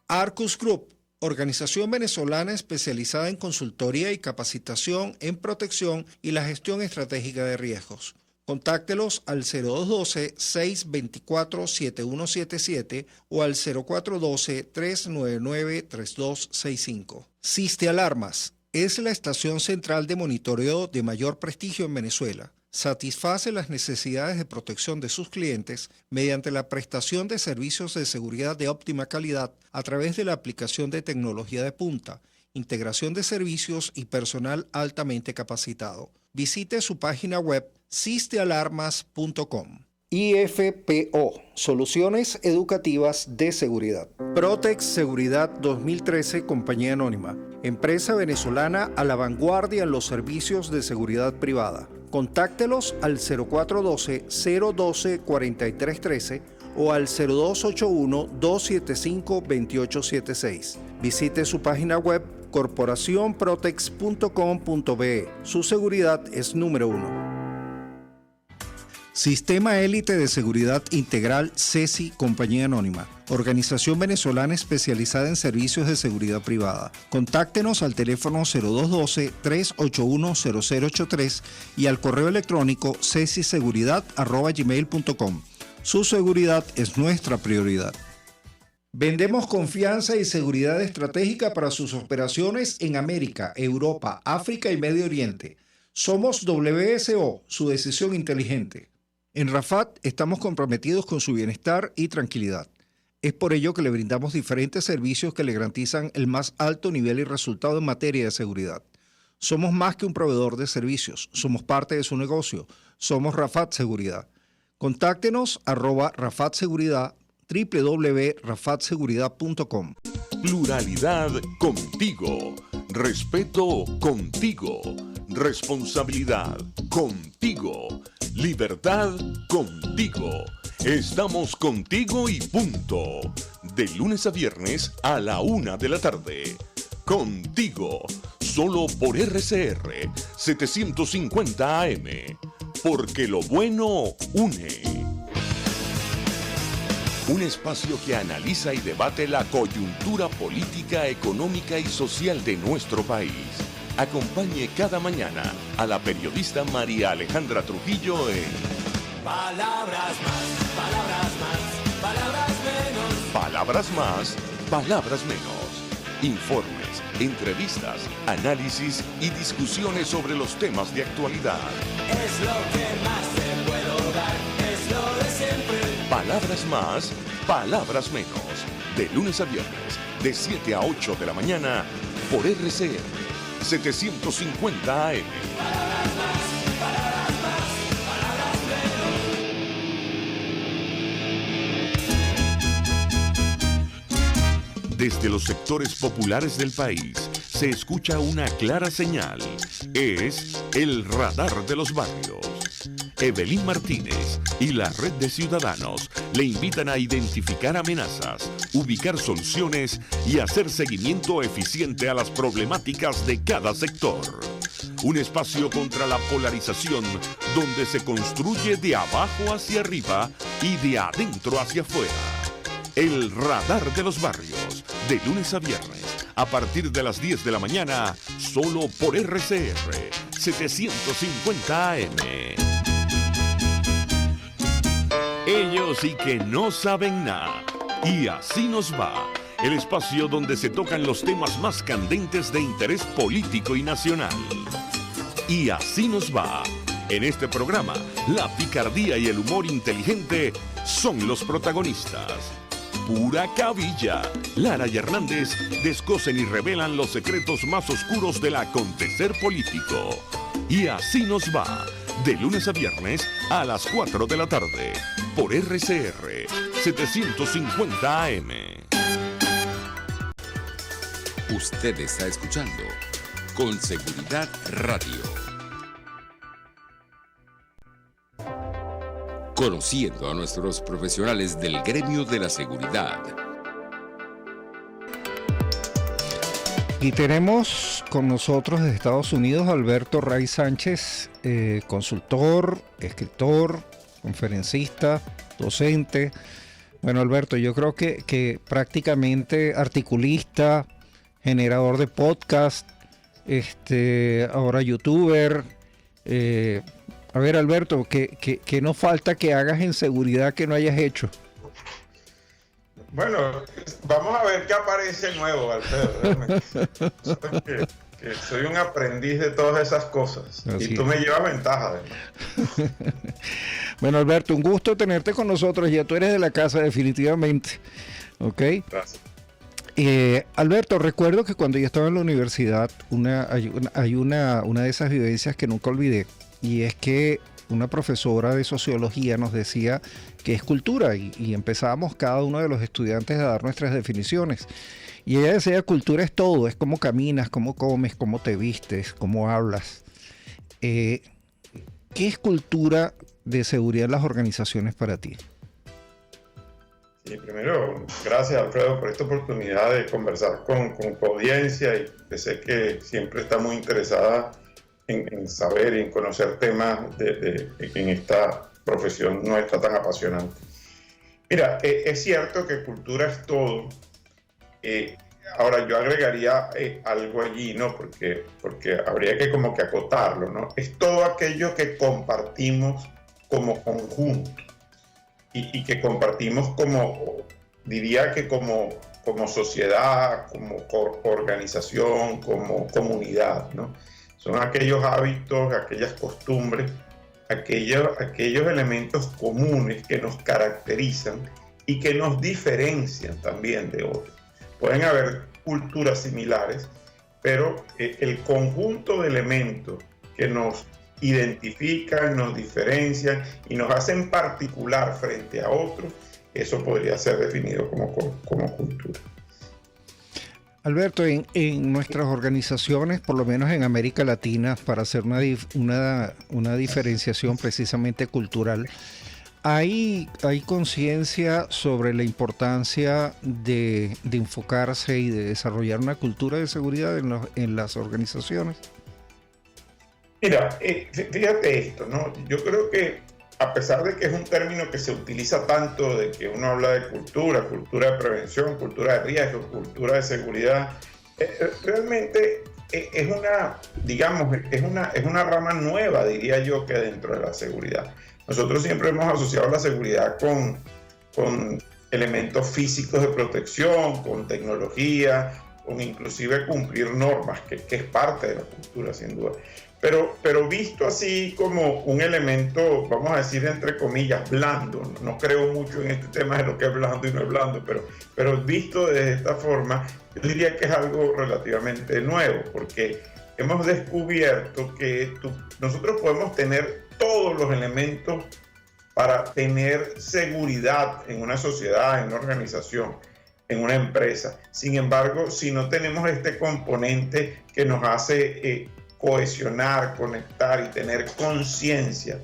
Arcus Group, organización venezolana especializada en consultoría y capacitación en protección y la gestión estratégica de riesgos. Contáctelos al 0212-624-7177 o al 0412-399-3265. Siste Alarmas es la estación central de monitoreo de mayor prestigio en Venezuela. Satisface las necesidades de protección de sus clientes mediante la prestación de servicios de seguridad de óptima calidad a través de la aplicación de tecnología de punta, integración de servicios y personal altamente capacitado. Visite su página web sistealarmas.com. IFPO, Soluciones Educativas de Seguridad. Protex Seguridad 2013, Compañía Anónima. Empresa venezolana a la vanguardia en los servicios de seguridad privada. Contáctelos al 0412-012-4313 o al 0281-275-2876. Visite su página web corporacionprotex.com.be. Su seguridad es número 1. Sistema Élite de Seguridad Integral CESI, Compañía Anónima. Organización venezolana especializada en servicios de seguridad privada. Contáctenos al teléfono 0212-381-0083 y al correo electrónico cesiseguridad@gmail.com. Su seguridad es nuestra prioridad. Vendemos confianza y seguridad estratégica para sus operaciones en América, Europa, África y Medio Oriente. Somos WSO, su decisión inteligente. En Rafat estamos comprometidos con su bienestar y tranquilidad. Es por ello que le brindamos diferentes servicios que le garantizan el más alto nivel y resultado en materia de seguridad. Somos más que un proveedor de servicios, somos parte de su negocio. Somos Rafat Seguridad. Contáctenos @Rafat Seguridad, www.rafatseguridad.com. Pluralidad contigo. Respeto contigo. Responsabilidad contigo. Libertad contigo. Estamos contigo y punto. De lunes a viernes a la 1 de la tarde. Contigo. Solo por RCR 750 AM. Porque lo bueno une. Un espacio que analiza y debate la coyuntura política, económica y social de nuestro país. Acompañe cada mañana a la periodista María Alejandra Trujillo en Palabras más, palabras más, palabras menos. Palabras más, palabras menos. Informes, entrevistas, análisis y discusiones sobre los temas de actualidad. Es lo que más te puedo dar, es lo de siempre. Palabras más, palabras menos. De lunes a viernes, de 7 a 8 de la mañana, por RCR 750 AM. Palabras más, palabras más, palabras menos. Desde los sectores populares del país se escucha una clara señal. Es el radar de los barrios. Evelyn Martínez y la Red de Ciudadanos le invitan a identificar amenazas, ubicar soluciones y hacer seguimiento eficiente a las problemáticas de cada sector. Un espacio contra la polarización donde se construye de abajo hacia arriba y de adentro hacia afuera. El radar de los barrios, de lunes a viernes, a partir de las 10 de la mañana, solo por RCR 750 AM. Ellos y que no saben nada. Y así nos va. El espacio donde se tocan los temas más candentes de interés político y nacional. Y así nos va. En este programa, la picardía y el humor inteligente son los protagonistas. Pura cabilla. Lara y Hernández descosen y revelan los secretos más oscuros del acontecer político. Y así nos va. De lunes a viernes a las 4 de la tarde. Por RCR 750 AM. Usted está escuchando Con Seguridad Radio. Conociendo a nuestros profesionales del gremio de la seguridad. Y tenemos con nosotros desde Estados Unidos a Alberto Ray Sánchez, consultor, escritor, conferencista, docente. Bueno, Alberto, yo creo que prácticamente articulista, generador de podcast, ahora youtuber. A ver, Alberto, ¿qué nos falta que hagas en seguridad que no hayas hecho? Bueno, vamos a ver qué aparece nuevo, Alfredo. Realmente. Que soy un aprendiz de todas esas cosas. Así y tú me llevas ventaja, además. Bueno, Alberto, un gusto tenerte con nosotros. Ya tú eres de la casa, definitivamente. ¿Ok? Gracias. Alberto, recuerdo que cuando yo estaba en la universidad, hay una de esas vivencias que nunca olvidé. Y es que una profesora de sociología nos decía que es cultura y empezábamos cada uno de los estudiantes a dar nuestras definiciones. Y ella decía, cultura es todo, es cómo caminas, cómo comes, cómo te vistes, cómo hablas. ¿Qué es cultura de seguridad en las organizaciones para ti? Sí, primero, gracias, Alfredo, por esta oportunidad de conversar con tu audiencia y que sé que siempre está muy interesada en saber y en conocer temas en esta profesión nuestra tan apasionante. Mira, es cierto que cultura es todo. Ahora yo agregaría algo allí, ¿no? Porque habría que como que acotarlo, ¿no? Es todo aquello que compartimos como conjunto y que compartimos diría que como sociedad, como organización, como comunidad, ¿no? Son aquellos hábitos, aquellas costumbres, aquellos elementos comunes que nos caracterizan y que nos diferencian también de otros. Pueden haber culturas similares, pero el conjunto de elementos que nos identifican, nos diferencian y nos hacen particular frente a otros, eso podría ser definido como cultura. Alberto, en nuestras organizaciones, por lo menos en América Latina, para hacer una diferenciación precisamente cultural, ¿hay conciencia sobre la importancia de enfocarse y de desarrollar una cultura de seguridad en las organizaciones? Mira, fíjate esto, ¿no? Yo creo que a pesar de que es un término que se utiliza tanto, de que uno habla de cultura de prevención, cultura de riesgo, cultura de seguridad, realmente es una rama nueva, diría yo, que dentro de la seguridad. Nosotros siempre hemos asociado la seguridad con elementos físicos de protección, con tecnología, con inclusive cumplir normas, que es parte de la cultura, sin duda. Pero visto así como un elemento, vamos a decir entre comillas, blando, no creo mucho en este tema de lo que es blando y no es blando, pero visto de esta forma, yo diría que es algo relativamente nuevo, porque hemos descubierto que nosotros podemos tener todos los elementos para tener seguridad en una sociedad, en una organización, en una empresa. Sin embargo, si no tenemos este componente que nos hace cohesionar, conectar y tener conciencia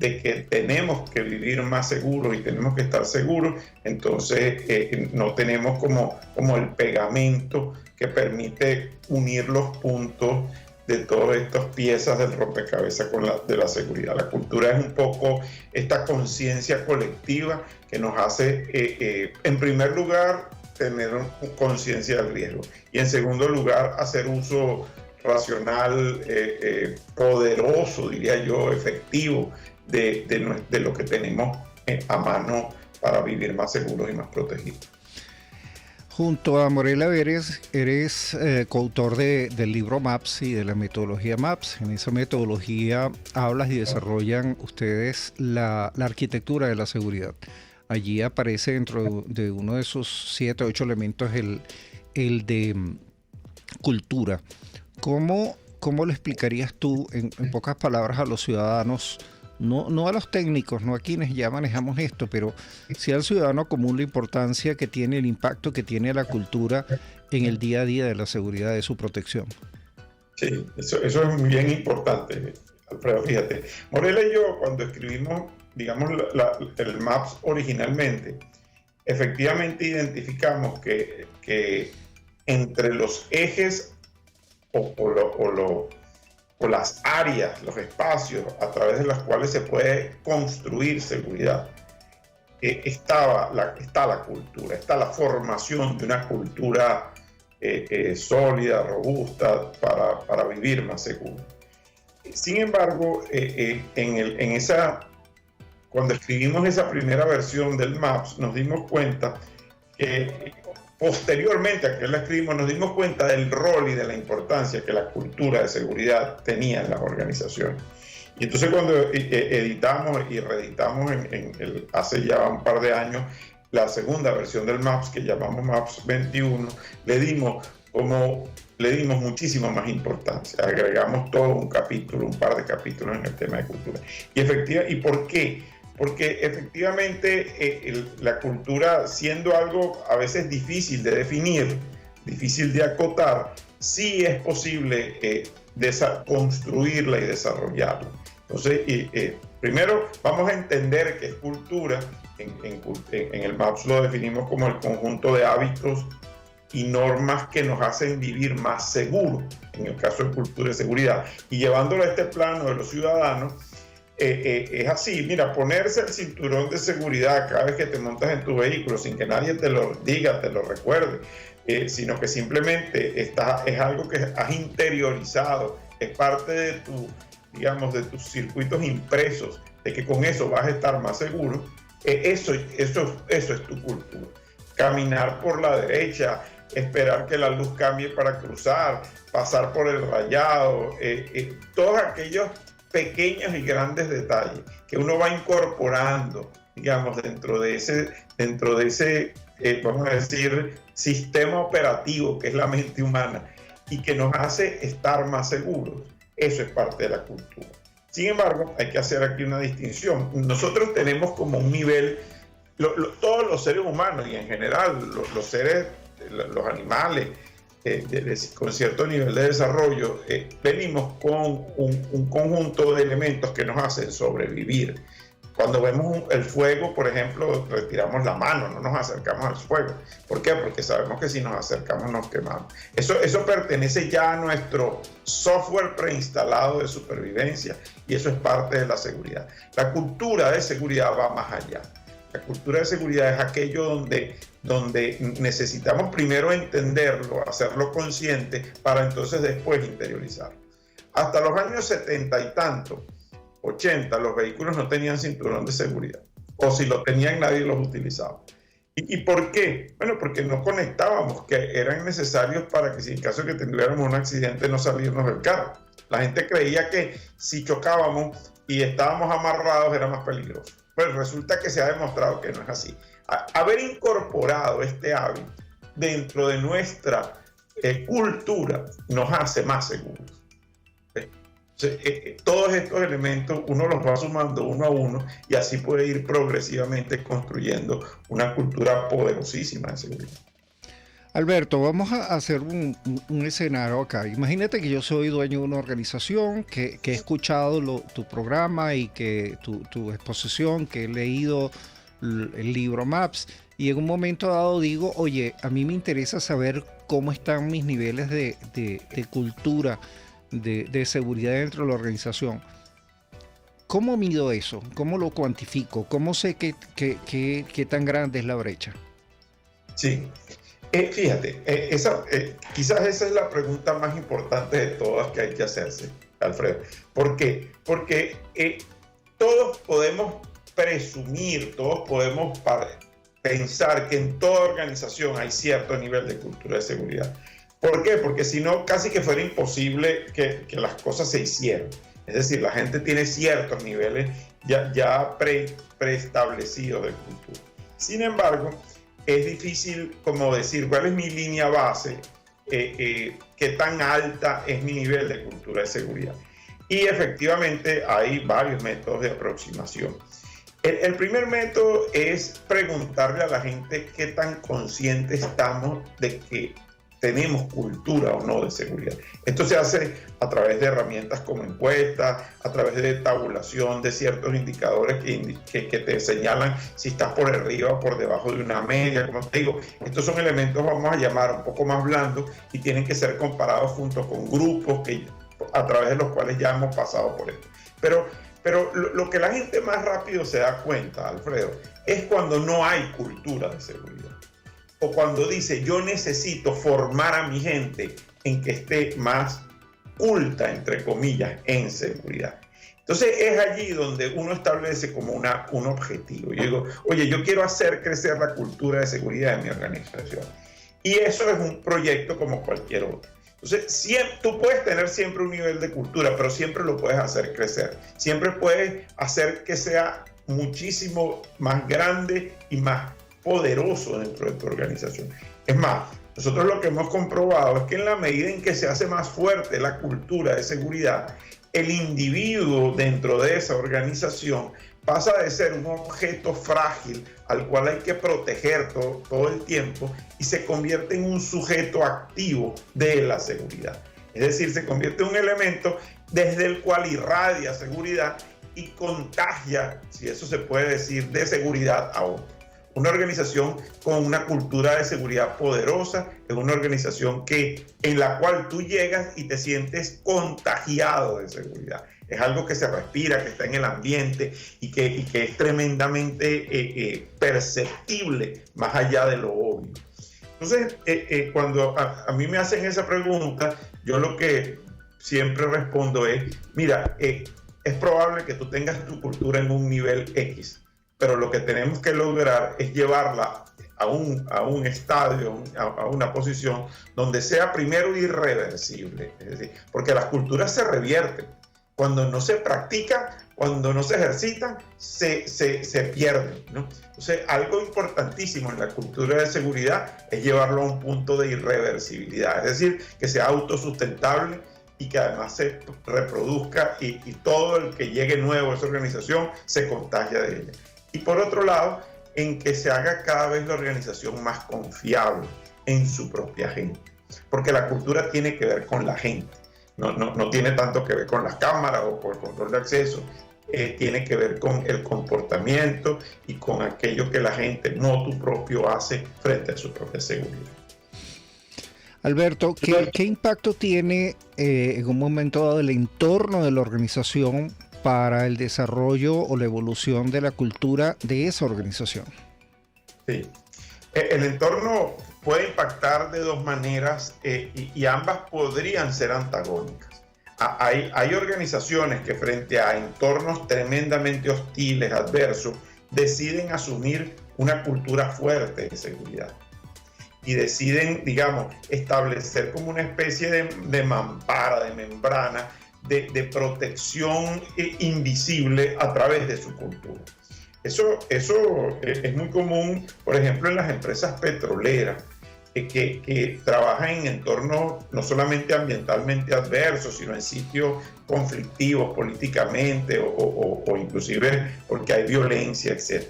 de que tenemos que vivir más seguros y tenemos que estar seguros, entonces no tenemos como el pegamento que permite unir los puntos de todas estas piezas del rompecabezas de la seguridad. La cultura es un poco esta conciencia colectiva que nos hace, en primer lugar, tener conciencia del riesgo y en segundo lugar, hacer uso racional, poderoso, diría yo, efectivo de lo que tenemos a mano para vivir más seguros y más protegidos. Junto a Morela eres coautor del libro MAPS y de la metodología MAPS. En esa metodología hablas y desarrollan ustedes la arquitectura de la seguridad. Allí aparece dentro de uno de esos 7 o 8 elementos el de cultura. ¿Cómo lo explicarías tú en pocas palabras a los ciudadanos? No a los técnicos, no a quienes ya manejamos esto, pero sí al ciudadano común, la importancia que tiene, el impacto que tiene la cultura en el día a día de la seguridad de su protección. Sí, eso es bien importante, Alfredo. Fíjate, Morela y yo, cuando escribimos, digamos, el MAPS originalmente, efectivamente identificamos que entre los ejes o las áreas, los espacios a través de las cuales se puede construir seguridad, está la cultura, está la formación de una cultura sólida, robusta, para vivir más seguro. Sin embargo, cuando escribimos esa primera versión del MAPS, nos dimos cuenta que posteriormente a que la escribimos, nos dimos cuenta del rol y de la importancia que la cultura de seguridad tenía en las organizaciones. Y entonces cuando editamos y reeditamos hace ya un par de años la segunda versión del MAPS, que llamamos MAPS 21, le dimos muchísima más importancia. Agregamos todo un par de capítulos en el tema de cultura. ¿Y por qué? Porque efectivamente la cultura, siendo algo a veces difícil de definir, difícil de acotar, sí es posible construirla y desarrollarla. Entonces, primero vamos a entender qué es cultura. En el MAPS lo definimos como el conjunto de hábitos y normas que nos hacen vivir más seguros, en el caso de cultura de seguridad. Y llevándolo a este plano de los ciudadanos, es así, mira, ponerse el cinturón de seguridad cada vez que te montas en tu vehículo sin que nadie te lo diga, te lo recuerde, sino que simplemente es algo que has interiorizado, es parte de tus circuitos impresos, de que con eso vas a estar más seguro. Eso es tu cultura. Caminar por la derecha, esperar que la luz cambie para cruzar, pasar por el rayado, todos aquellos pequeños y grandes detalles que uno va incorporando, digamos, dentro de ese vamos a decir, sistema operativo que es la mente humana y que nos hace estar más seguros. Eso es parte de la cultura. Sin embargo, hay que hacer aquí una distinción. Nosotros tenemos como un nivel, todos los seres humanos y en general los seres, los animales, con cierto nivel de desarrollo, venimos con un conjunto de elementos que nos hacen sobrevivir. Cuando vemos el fuego, por ejemplo, retiramos la mano, no nos acercamos al fuego. ¿Por qué? Porque sabemos que si nos acercamos nos quemamos. Eso pertenece ya a nuestro software preinstalado de supervivencia y eso es parte de la seguridad. La cultura de seguridad va más allá. La cultura de seguridad es aquello donde necesitamos primero entenderlo, hacerlo consciente, para entonces después interiorizarlo. Hasta los años 70 y tanto, 80, los vehículos no tenían cinturón de seguridad. O si lo tenían, nadie los utilizaba. ¿Y por qué? Bueno, porque no conectábamos, que eran necesarios para que si en caso de que tuviéramos un accidente no salirnos del carro. La gente creía que si chocábamos y estábamos amarrados era más peligroso. Pues resulta que se ha demostrado que no es así. Haber incorporado este hábito dentro de nuestra cultura nos hace más seguros. Todos estos elementos uno los va sumando uno a uno y así puede ir progresivamente construyendo una cultura poderosísima de seguridad. Alberto, vamos a hacer un escenario acá. Imagínate que yo soy dueño de una organización, que he escuchado tu programa y que tu exposición, que he leído el libro MAPS, y en un momento dado digo, oye, a mí me interesa saber cómo están mis niveles de cultura, de seguridad dentro de la organización. ¿Cómo mido eso? ¿Cómo lo cuantifico? ¿Cómo sé qué tan grande es la brecha? Sí. Fíjate, quizás esa es la pregunta más importante de todas que hay que hacerse, Alfredo. ¿Por qué? Porque todos podemos presumir, todos podemos pensar que en toda organización hay cierto nivel de cultura de seguridad. ¿Por qué? Porque si no, casi que fuera imposible que las cosas se hicieran. Es decir, la gente tiene ciertos niveles ya preestablecidos de cultura. Sin embargo, es difícil como decir cuál es mi línea base, qué tan alta es mi nivel de cultura de seguridad. Y efectivamente hay varios métodos de aproximación. El primer método es preguntarle a la gente qué tan conscientes estamos de que tenemos cultura o no de seguridad. Esto se hace a través de herramientas como encuestas, a través de tabulación de ciertos indicadores que te señalan si estás por arriba o por debajo de una media. Como te digo, estos son elementos, vamos a llamar, un poco más blandos y tienen que ser comparados junto con grupos a través de los cuales ya hemos pasado por esto. Pero lo que la gente más rápido se da cuenta, Alfredo, es cuando no hay cultura de seguridad. O cuando dice, yo necesito formar a mi gente en que esté más culta, entre comillas, en seguridad. Entonces es allí donde uno establece como un objetivo. Yo digo, oye, yo quiero hacer crecer la cultura de seguridad en mi organización. Y eso es un proyecto como cualquier otro. Entonces, tú puedes tener siempre un nivel de cultura, pero siempre lo puedes hacer crecer. Siempre puedes hacer que sea muchísimo más grande y más poderoso dentro de tu organización. Es más, nosotros lo que hemos comprobado es que en la medida en que se hace más fuerte la cultura de seguridad, el individuo dentro de esa organización pasa de ser un objeto frágil al cual hay que proteger todo el tiempo y se convierte en un sujeto activo de la seguridad. Es decir, se convierte en un elemento desde el cual irradia seguridad y contagia, si eso se puede decir, de seguridad a otro. Una organización con una cultura de seguridad poderosa es una organización en la cual tú llegas y te sientes contagiado de seguridad. Es algo que se respira, que está en el ambiente y que es tremendamente perceptible más allá de lo obvio. Entonces, cuando a mí me hacen esa pregunta, yo lo que siempre respondo es, mira, es probable que tú tengas tu cultura en un nivel X, pero lo que tenemos que lograr es llevarla a un estadio, a una posición donde sea primero irreversible. Es decir, porque las culturas se revierten. Cuando no se practican, cuando no se ejercitan, se pierden, ¿no? Entonces, algo importantísimo en la cultura de seguridad es llevarlo a un punto de irreversibilidad. Es decir, que sea autosustentable y que además se reproduzca y todo el que llegue nuevo a esa organización se contagia de ella. Y por otro lado, en que se haga cada vez la organización más confiable en su propia gente. Porque la cultura tiene que ver con la gente. No tiene tanto que ver con las cámaras o con el control de acceso. Tiene que ver con el comportamiento y con aquello que la gente, no tú propio, hace frente a su propia seguridad. Alberto, ¿qué impacto tiene en un momento dado el entorno de la organización para el desarrollo o la evolución de la cultura de esa organización? Sí, el entorno puede impactar de dos maneras y ambas podrían ser antagónicas. Hay organizaciones que frente a entornos tremendamente hostiles, adversos, deciden asumir una cultura fuerte de seguridad y deciden, digamos, establecer como una especie de mampara, de membrana, de protección invisible a través de su cultura. Eso es muy común, por ejemplo, en las empresas petroleras, que trabajan en entornos no solamente ambientalmente adversos, sino en sitios conflictivos políticamente o inclusive porque hay violencia, etc.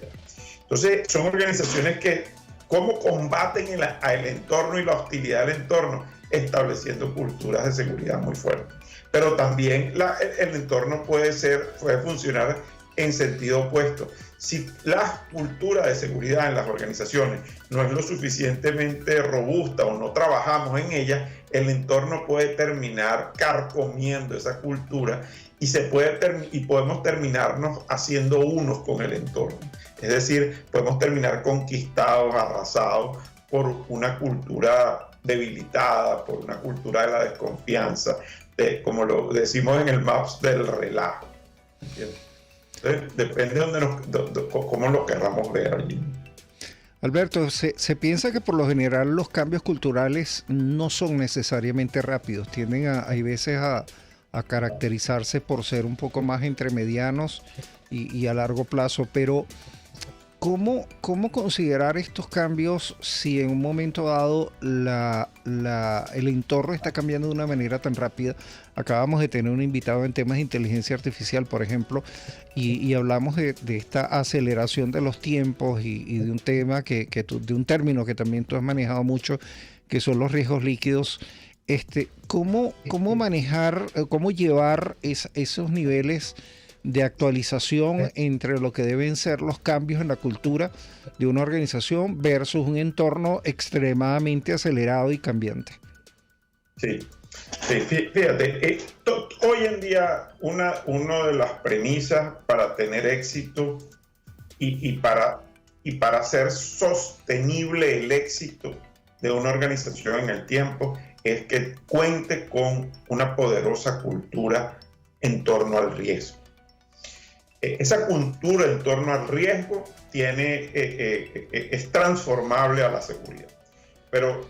Entonces, son organizaciones que, ¿cómo combaten el entorno y la hostilidad del entorno? Estableciendo culturas de seguridad muy fuertes. Pero también el entorno puede funcionar en sentido opuesto. Si la cultura de seguridad en las organizaciones no es lo suficientemente robusta o no trabajamos en ella, el entorno puede terminar carcomiendo esa cultura y podemos terminarnos haciendo unos con el entorno. Es decir, podemos terminar conquistados, arrasados por una cultura debilitada, por una cultura de la desconfianza, como lo decimos en el MAPS, del relajo. ¿Entiendes? Entonces, depende de cómo lo querramos ver allí. Alberto, se piensa que por lo general los cambios culturales no son necesariamente rápidos, tienden hay veces a caracterizarse por ser un poco más entre medianos y a largo plazo, pero ¿cómo considerar estos cambios si en un momento dado el entorno está cambiando de una manera tan rápida? Acabamos de tener un invitado en temas de inteligencia artificial, por ejemplo, y hablamos de esta aceleración de los tiempos y de un tema de un término que también tú has manejado mucho, que son los riesgos líquidos. ¿Cómo manejar, cómo llevar esos niveles de actualización entre lo que deben ser los cambios en la cultura de una organización versus un entorno extremadamente acelerado y cambiante? Sí, fíjate, hoy en día una de las premisas para tener éxito y para hacer sostenible el éxito de una organización en el tiempo es que cuente con una poderosa cultura en torno al riesgo. Esa cultura en torno al riesgo es transformable a la seguridad. Pero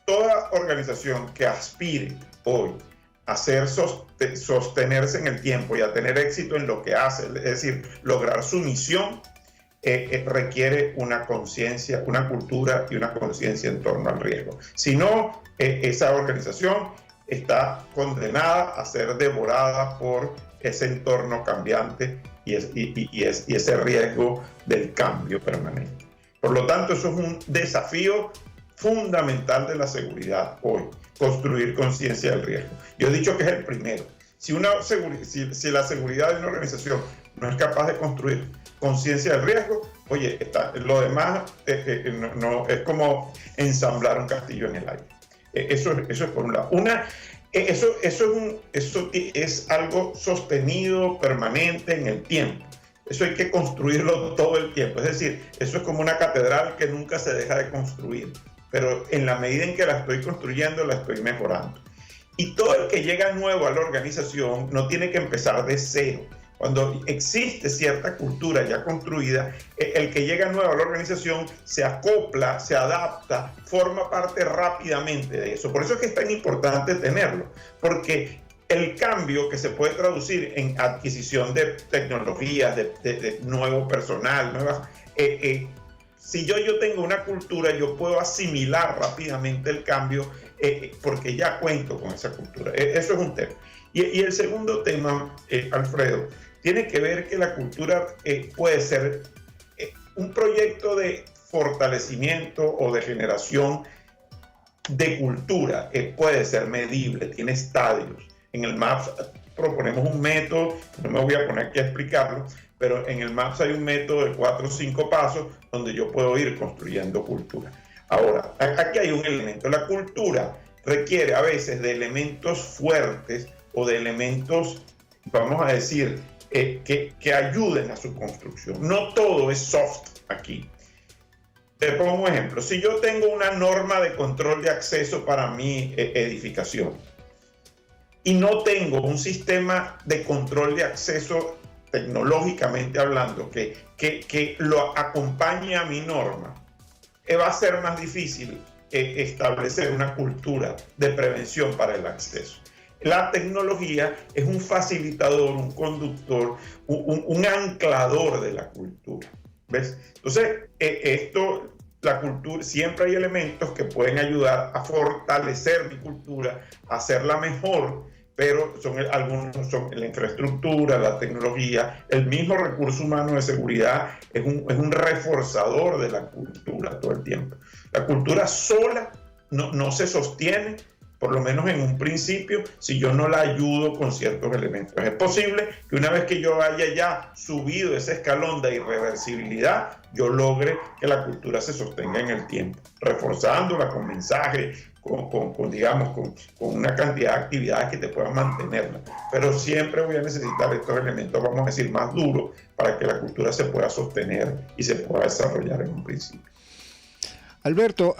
toda organización que aspire hoy a sostenerse en el tiempo y a tener éxito en lo que hace, es decir, lograr su misión, requiere una conciencia, una cultura y una conciencia en torno al riesgo. Si no, esa organización está condenada a ser devorada por ese entorno cambiante y ese riesgo del cambio permanente. Por lo tanto, eso es un desafío fundamental de la seguridad hoy, construir conciencia del riesgo. Yo he dicho que es el primero. Si la seguridad de una organización no es capaz de construir conciencia del riesgo, oye, lo demás no, es como ensamblar un castillo en el aire. Eso es por un lado. Eso es algo sostenido, permanente en el tiempo. Eso hay que construirlo todo el tiempo. Es decir, eso es como una catedral que nunca se deja de construir. Pero en la medida en que la estoy construyendo, la estoy mejorando. Y todo el que llega nuevo a la organización no tiene que empezar de cero. Cuando existe cierta cultura ya construida, el que llega nuevo a la organización se acopla, se adapta, forma parte rápidamente de eso. Por eso es que es tan importante tenerlo, porque el cambio que se puede traducir en adquisición de tecnologías, de nuevo personal, si yo tengo una cultura, yo puedo asimilar rápidamente el cambio porque ya cuento con esa cultura. Eso es un tema. Y el segundo tema, Alfredo, tiene que ver que la cultura puede ser un proyecto de fortalecimiento o de generación de cultura, puede ser medible, tiene estadios. En el MAPS proponemos un método, no me voy a poner aquí a explicarlo, pero en el MAPS hay un método de 4 o 5 pasos donde yo puedo ir construyendo cultura. Ahora, aquí hay un elemento. La cultura requiere a veces de elementos fuertes o de elementos, vamos a decir, que ayuden a su construcción. No todo es soft aquí. Te pongo un ejemplo. Si yo tengo una norma de control de acceso para mi edificación y no tengo un sistema de control de acceso tecnológicamente hablando que lo acompañe a mi norma, va a ser más difícil establecer una cultura de prevención para el acceso. La tecnología es un facilitador, un conductor, un anclador de la cultura. ¿Ves? Entonces, la cultura, siempre hay elementos que pueden ayudar a fortalecer mi cultura, a hacerla mejor, pero algunos son la infraestructura, la tecnología, el mismo recurso humano de seguridad es un reforzador de la cultura todo el tiempo. La cultura sola no se sostiene, por lo menos en un principio, si yo no la ayudo con ciertos elementos. Es posible que una vez que yo haya ya subido ese escalón de irreversibilidad, yo logre que la cultura se sostenga en el tiempo, reforzándola con mensajes, con una cantidad de actividades que te puedan mantenerla. Pero siempre voy a necesitar estos elementos, vamos a decir, más duros para que la cultura se pueda sostener y se pueda desarrollar en un principio. Alberto,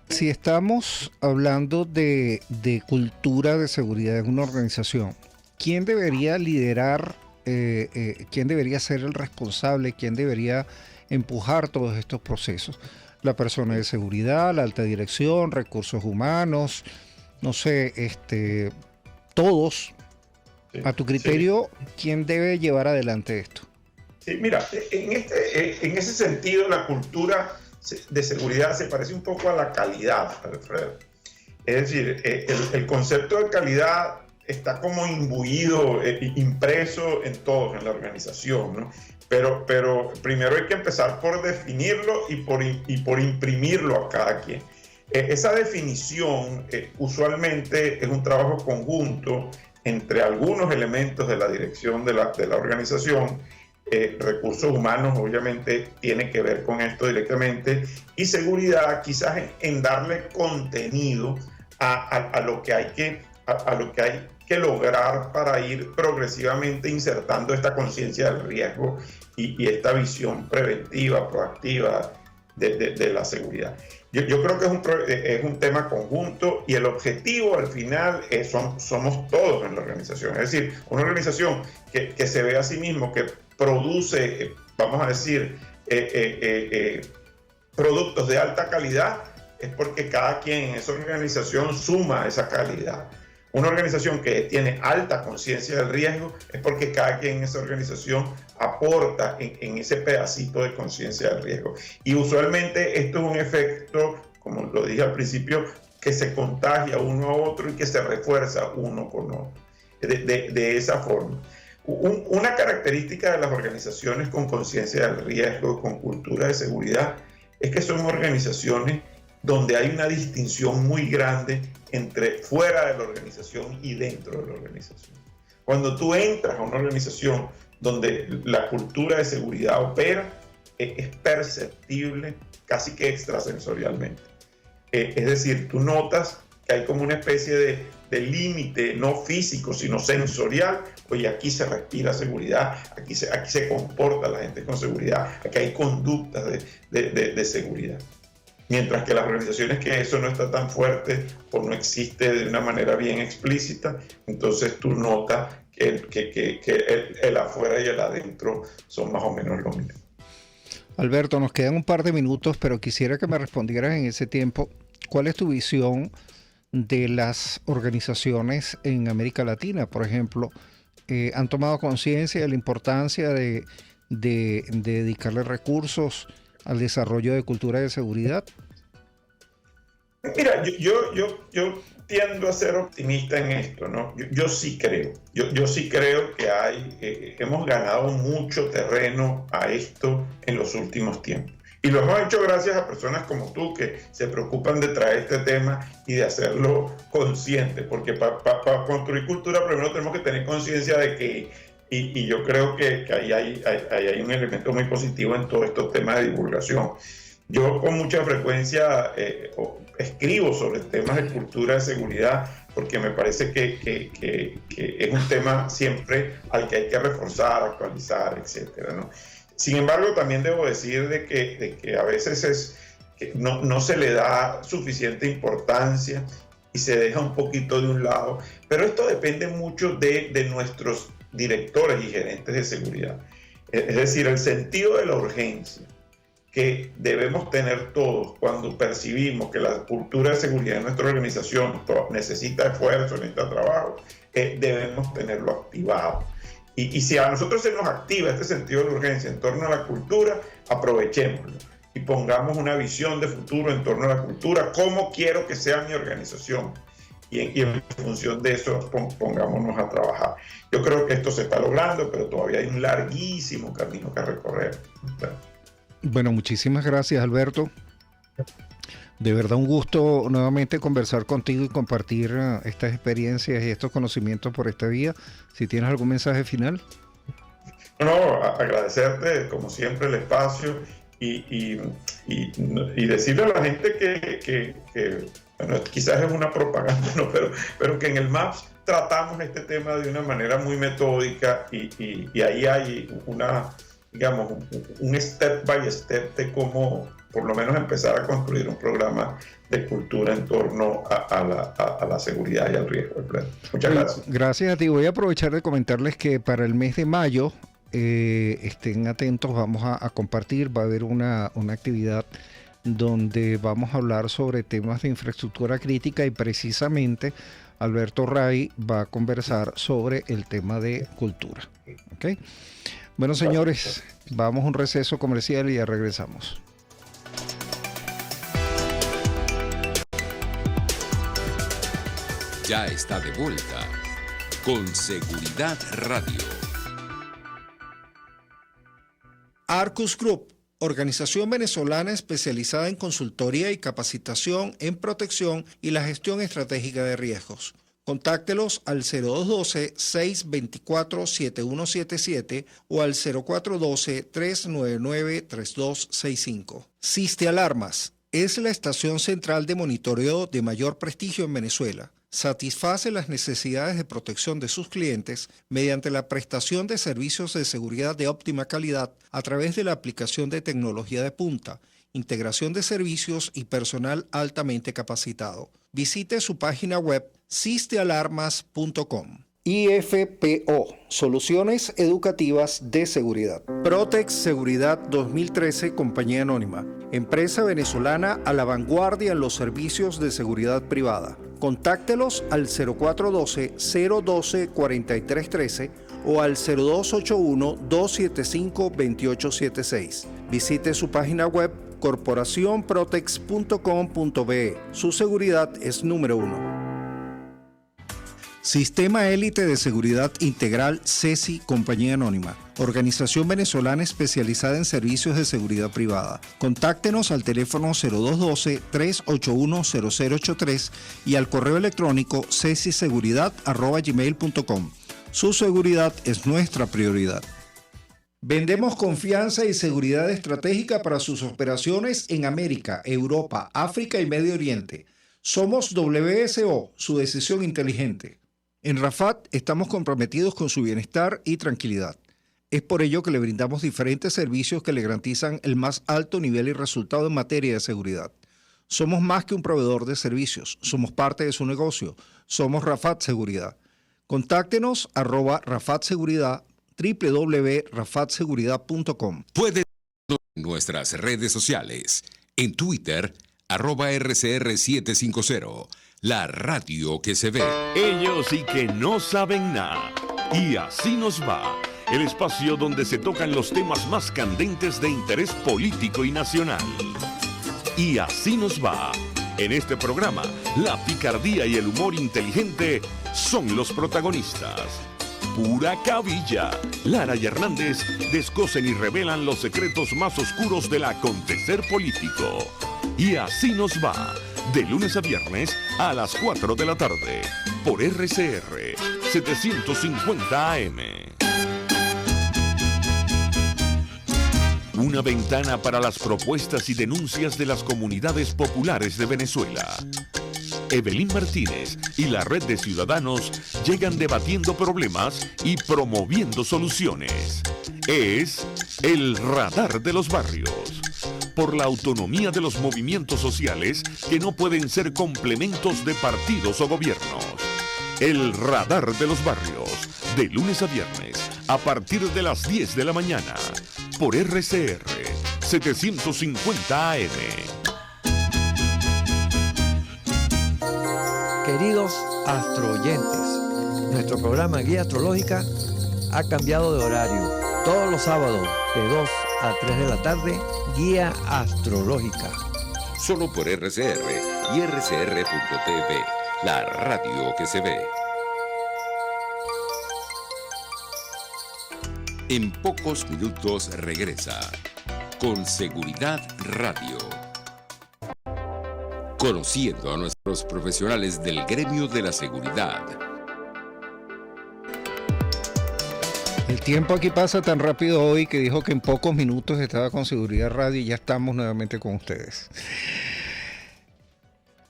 si estamos hablando de cultura de seguridad en una organización, ¿quién debería liderar? ¿Quién debería ser el responsable? ¿Quién debería empujar todos estos procesos? La persona de seguridad, la alta dirección, recursos humanos, no sé, todos. Sí, a tu criterio, sí. ¿Quién debe llevar adelante esto? Sí, mira, en ese sentido la cultura de seguridad se parece un poco a la calidad, Alfredo. Es decir, el concepto de calidad está como imbuido, impreso en todos, en la organización, ¿no? Pero primero hay que empezar por definirlo y por imprimirlo a cada quien. Esa definición usualmente es un trabajo conjunto entre algunos elementos de la dirección de la organización. Recursos humanos obviamente tiene que ver con esto directamente, y seguridad quizás en darle contenido a lo que hay que lograr para ir progresivamente insertando esta conciencia del riesgo y esta visión preventiva, proactiva de la seguridad. Yo creo que es un tema conjunto, y el objetivo al final somos todos en la organización. Es decir, una organización que se ve a sí mismo, que produce, vamos a decir, productos de alta calidad, es porque cada quien en esa organización suma esa calidad. Una organización que tiene alta conciencia del riesgo es porque cada quien en esa organización aporta en ese pedacito de conciencia del riesgo. Y usualmente esto es un efecto, como lo dije al principio, que se contagia uno a otro y que se refuerza uno con otro. De esa forma. Una característica de las organizaciones con conciencia del riesgo, con cultura de seguridad, es que son organizaciones donde hay una distinción muy grande entre fuera de la organización y dentro de la organización. Cuando tú entras a una organización donde la cultura de seguridad opera, es perceptible casi que extrasensorialmente. Es decir, tú notas que hay como una especie de límite, no físico, sino sensorial. Oye, aquí se respira seguridad, aquí se comporta la gente con seguridad, aquí hay conductas de seguridad. Mientras que las organizaciones que eso no está tan fuerte o no existe de una manera bien explícita, entonces tú notas que el afuera y el adentro son más o menos lo mismo. Alberto, nos quedan un par de minutos, pero quisiera que me respondieras en ese tiempo, ¿cuál es tu visión de las organizaciones en América Latina? Por ejemplo, ¿han tomado conciencia de la importancia de dedicarle recursos al desarrollo de cultura de seguridad? Mira, yo tiendo a ser optimista en esto, ¿no? Yo sí creo. Yo sí creo que hemos ganado mucho terreno a esto en los últimos tiempos. Y lo hemos hecho gracias a personas como tú, que se preocupan de traer este tema y de hacerlo consciente, porque para construir cultura primero tenemos que tener conciencia de que, y yo creo que ahí hay un elemento muy positivo en todos estos temas de divulgación. Yo con mucha frecuencia escribo sobre temas de cultura de seguridad, porque me parece que es un tema siempre al que hay que reforzar, actualizar, etcétera, ¿no? Sin embargo, también debo decir de que a veces no se le da suficiente importancia y se deja un poquito de un lado, pero esto depende mucho de nuestros directores y gerentes de seguridad. Es decir, el sentido de la urgencia que debemos tener todos cuando percibimos que la cultura de seguridad de nuestra organización necesita esfuerzo, necesita trabajo, debemos tenerlo activado. Y si a nosotros se nos activa este sentido de urgencia en torno a la cultura, aprovechémoslo y pongamos una visión de futuro en torno a la cultura, cómo quiero que sea mi organización, y en función de eso pongámonos a trabajar. Yo creo que esto se está logrando, pero todavía hay un larguísimo camino que recorrer. Bueno, muchísimas gracias, Alberto. De verdad un gusto nuevamente conversar contigo y compartir estas experiencias y estos conocimientos por esta vía. Si tienes algún mensaje final. No, agradecerte como siempre el espacio y decirle a la gente que bueno, quizás es una propaganda, ¿no? pero que en el MAPS tratamos este tema de una manera muy metódica y ahí hay digamos, un step by step de cómo por lo menos empezar a construir un programa de cultura en torno a la seguridad y al riesgo. Muchas gracias. Gracias a ti. Voy a aprovechar de comentarles que para el mes de mayo, estén atentos, vamos a compartir, va a haber una actividad donde vamos a hablar sobre temas de infraestructura crítica y precisamente Alberto Ray va a conversar sobre el tema de cultura. ¿Okay? Bueno, señores, vamos a un receso comercial y ya regresamos. Ya está de vuelta con Seguridad Radio. Arcus Group, organización venezolana especializada en consultoría y capacitación en protección y la gestión estratégica de riesgos. Contáctelos al 0212-624-7177 o al 0412-399-3265. Siste Alarmas es la estación central de monitoreo de mayor prestigio en Venezuela. Satisface las necesidades de protección de sus clientes mediante la prestación de servicios de seguridad de óptima calidad a través de la aplicación de tecnología de punta, integración de servicios y personal altamente capacitado. Visite su página web sistealarmas.com. IFPO, Soluciones Educativas de Seguridad. Protex Seguridad 2013, Compañía Anónima. Empresa venezolana a la vanguardia en los servicios de seguridad privada. Contáctelos al 0412-012-4313 o al 0281-275-2876. Visite su página web corporacionprotex.com.be. Su seguridad es número 1. Sistema Élite de Seguridad Integral CESI, Compañía Anónima. Organización venezolana especializada en servicios de seguridad privada. Contáctenos al teléfono 0212-381-0083 y al correo electrónico cesiseguridad@gmail.com. Su seguridad es nuestra prioridad. Vendemos confianza y seguridad estratégica para sus operaciones en América, Europa, África y Medio Oriente. Somos WSO, su decisión inteligente. En Rafat estamos comprometidos con su bienestar y tranquilidad. Es por ello que le brindamos diferentes servicios que le garantizan el más alto nivel y resultado en materia de seguridad. Somos más que un proveedor de servicios, somos parte de su negocio. Somos Rafat Seguridad. Contáctenos @rafatseguridad, www.rafatseguridad.com. Puede en nuestras redes sociales, en Twitter, @RCR750, la radio que se ve. Ellos sí que no saben nada. Y así nos va. El espacio donde se tocan los temas más candentes de interés político y nacional. Y así nos va. En este programa, la picardía y el humor inteligente son los protagonistas. Pura cabilla. Lara y Hernández descosen y revelan los secretos más oscuros del acontecer político. Y así nos va. De lunes a viernes a las 4 de la tarde. Por RCR 750 AM. Una ventana para las propuestas y denuncias de las comunidades populares de Venezuela. Evelyn Martínez y la Red de Ciudadanos llegan debatiendo problemas y promoviendo soluciones. Es el Radar de los Barrios. Por la autonomía de los movimientos sociales que no pueden ser complementos de partidos o gobiernos. El Radar de los Barrios. De lunes a viernes, a partir de las 10 de la mañana. Por RCR 750 AM. Queridos astroyentes, nuestro programa Guía Astrológica ha cambiado de horario. Todos los sábados de 2 a 3 de la tarde, Guía Astrológica. Solo por RCR y RCR.tv, la radio que se ve. En pocos minutos regresa con Seguridad Radio. Conociendo a nuestros profesionales del gremio de la seguridad. El tiempo aquí pasa tan rápido hoy que dijo que en pocos minutos estaba con Seguridad Radio y ya estamos nuevamente con ustedes.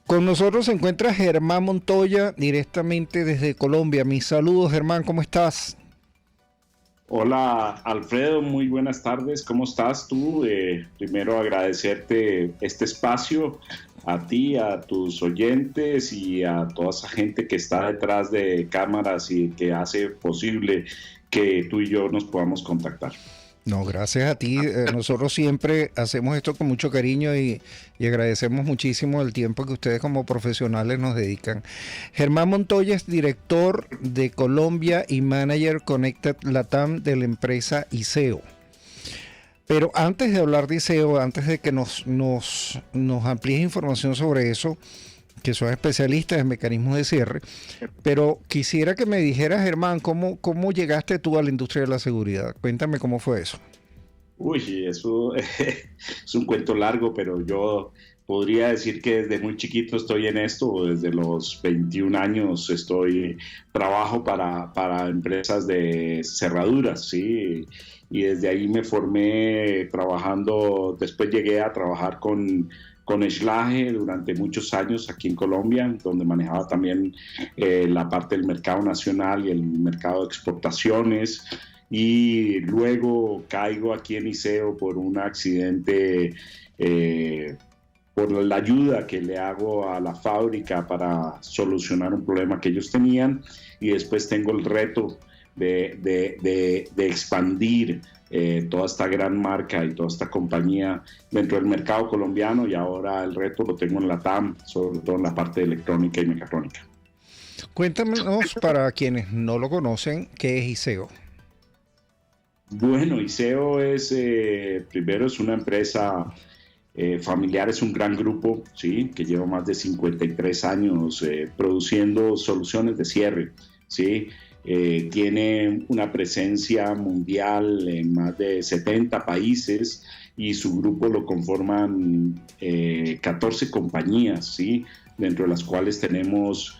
Con nosotros se encuentra Germán Montoya directamente desde Colombia. Mis saludos, Germán, ¿cómo estás? Hola Alfredo, muy buenas tardes, ¿cómo estás tú? Primero agradecerte este espacio, a ti, a tus oyentes y a toda esa gente que está detrás de cámaras y que hace posible que tú y yo nos podamos contactar. No, gracias a ti. Nosotros siempre hacemos esto con mucho cariño y agradecemos muchísimo el tiempo que ustedes como profesionales nos dedican. Germán Montoya es director de Colombia y manager Connected Latam de la empresa ISEO. Pero antes de hablar de ISEO, antes de que nos amplíes información sobre eso, que son especialistas en mecanismos de cierre, pero quisiera que me dijeras, Germán, ¿cómo llegaste tú a la industria de la seguridad? Cuéntame cómo fue eso. Uy, eso es un cuento largo, pero yo podría decir que desde muy chiquito estoy en esto, desde los 21 años trabajo para empresas de cerraduras, ¿sí? Y desde ahí me formé trabajando, después llegué a trabajar con Schlage durante muchos años aquí en Colombia, donde manejaba también la parte del mercado nacional y el mercado de exportaciones. Y luego caigo aquí en ISEO por un accidente, por la ayuda que le hago a la fábrica para solucionar un problema que ellos tenían, y después tengo el reto de expandir toda esta gran marca y toda esta compañía dentro del mercado colombiano, y ahora el reto lo tengo en la TAM, sobre todo en la parte de electrónica y mecatrónica. Cuéntanos, para quienes no lo conocen, ¿qué es ISEO? Bueno, ISEO primero es una empresa familiar, es un gran grupo, ¿sí? Que lleva más de 53 años produciendo soluciones de cierre, ¿sí? Tiene una presencia mundial en más de 70 países, y su grupo lo conforman 14 compañías, ¿sí? Dentro de las cuales tenemos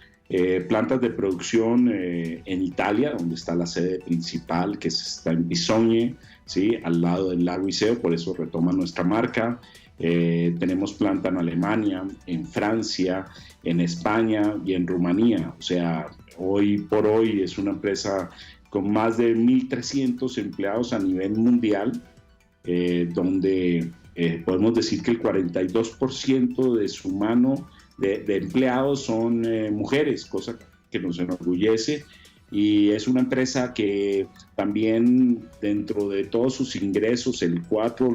plantas de producción en Italia, donde está la sede principal, que está en Pisogne, ¿sí? Al lado del lago Iseo, por eso retoma nuestra marca. Tenemos planta en Alemania, en Francia, en España y en Rumanía. O sea, hoy por hoy es una empresa con más de 1.300 empleados a nivel mundial, donde podemos decir que el 42% de su mano de empleados son mujeres, cosa que nos enorgullece. Y es una empresa que también, dentro de todos sus ingresos, entre el 4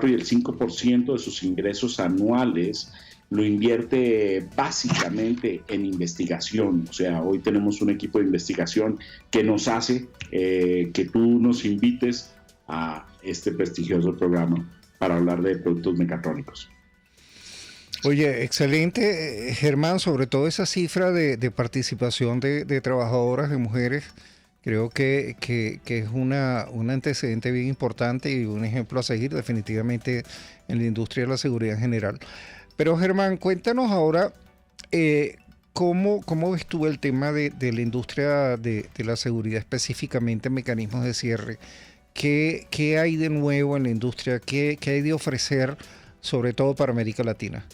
y el 5% de sus ingresos anuales lo invierte básicamente en investigación. O sea, hoy tenemos un equipo de investigación que nos hace que tú nos invites a este prestigioso programa para hablar de productos mecatrónicos. Oye, excelente, Germán, sobre todo esa cifra de participación de trabajadoras, de mujeres. Creo que es un antecedente bien importante y un ejemplo a seguir definitivamente en la industria de la seguridad en general. Pero Germán, cuéntanos ahora ¿cómo ves tú el tema de la industria de la seguridad, específicamente en mecanismos de cierre. ¿Qué hay de nuevo en la industria? ¿Qué hay de ofrecer, sobre todo para América Latina?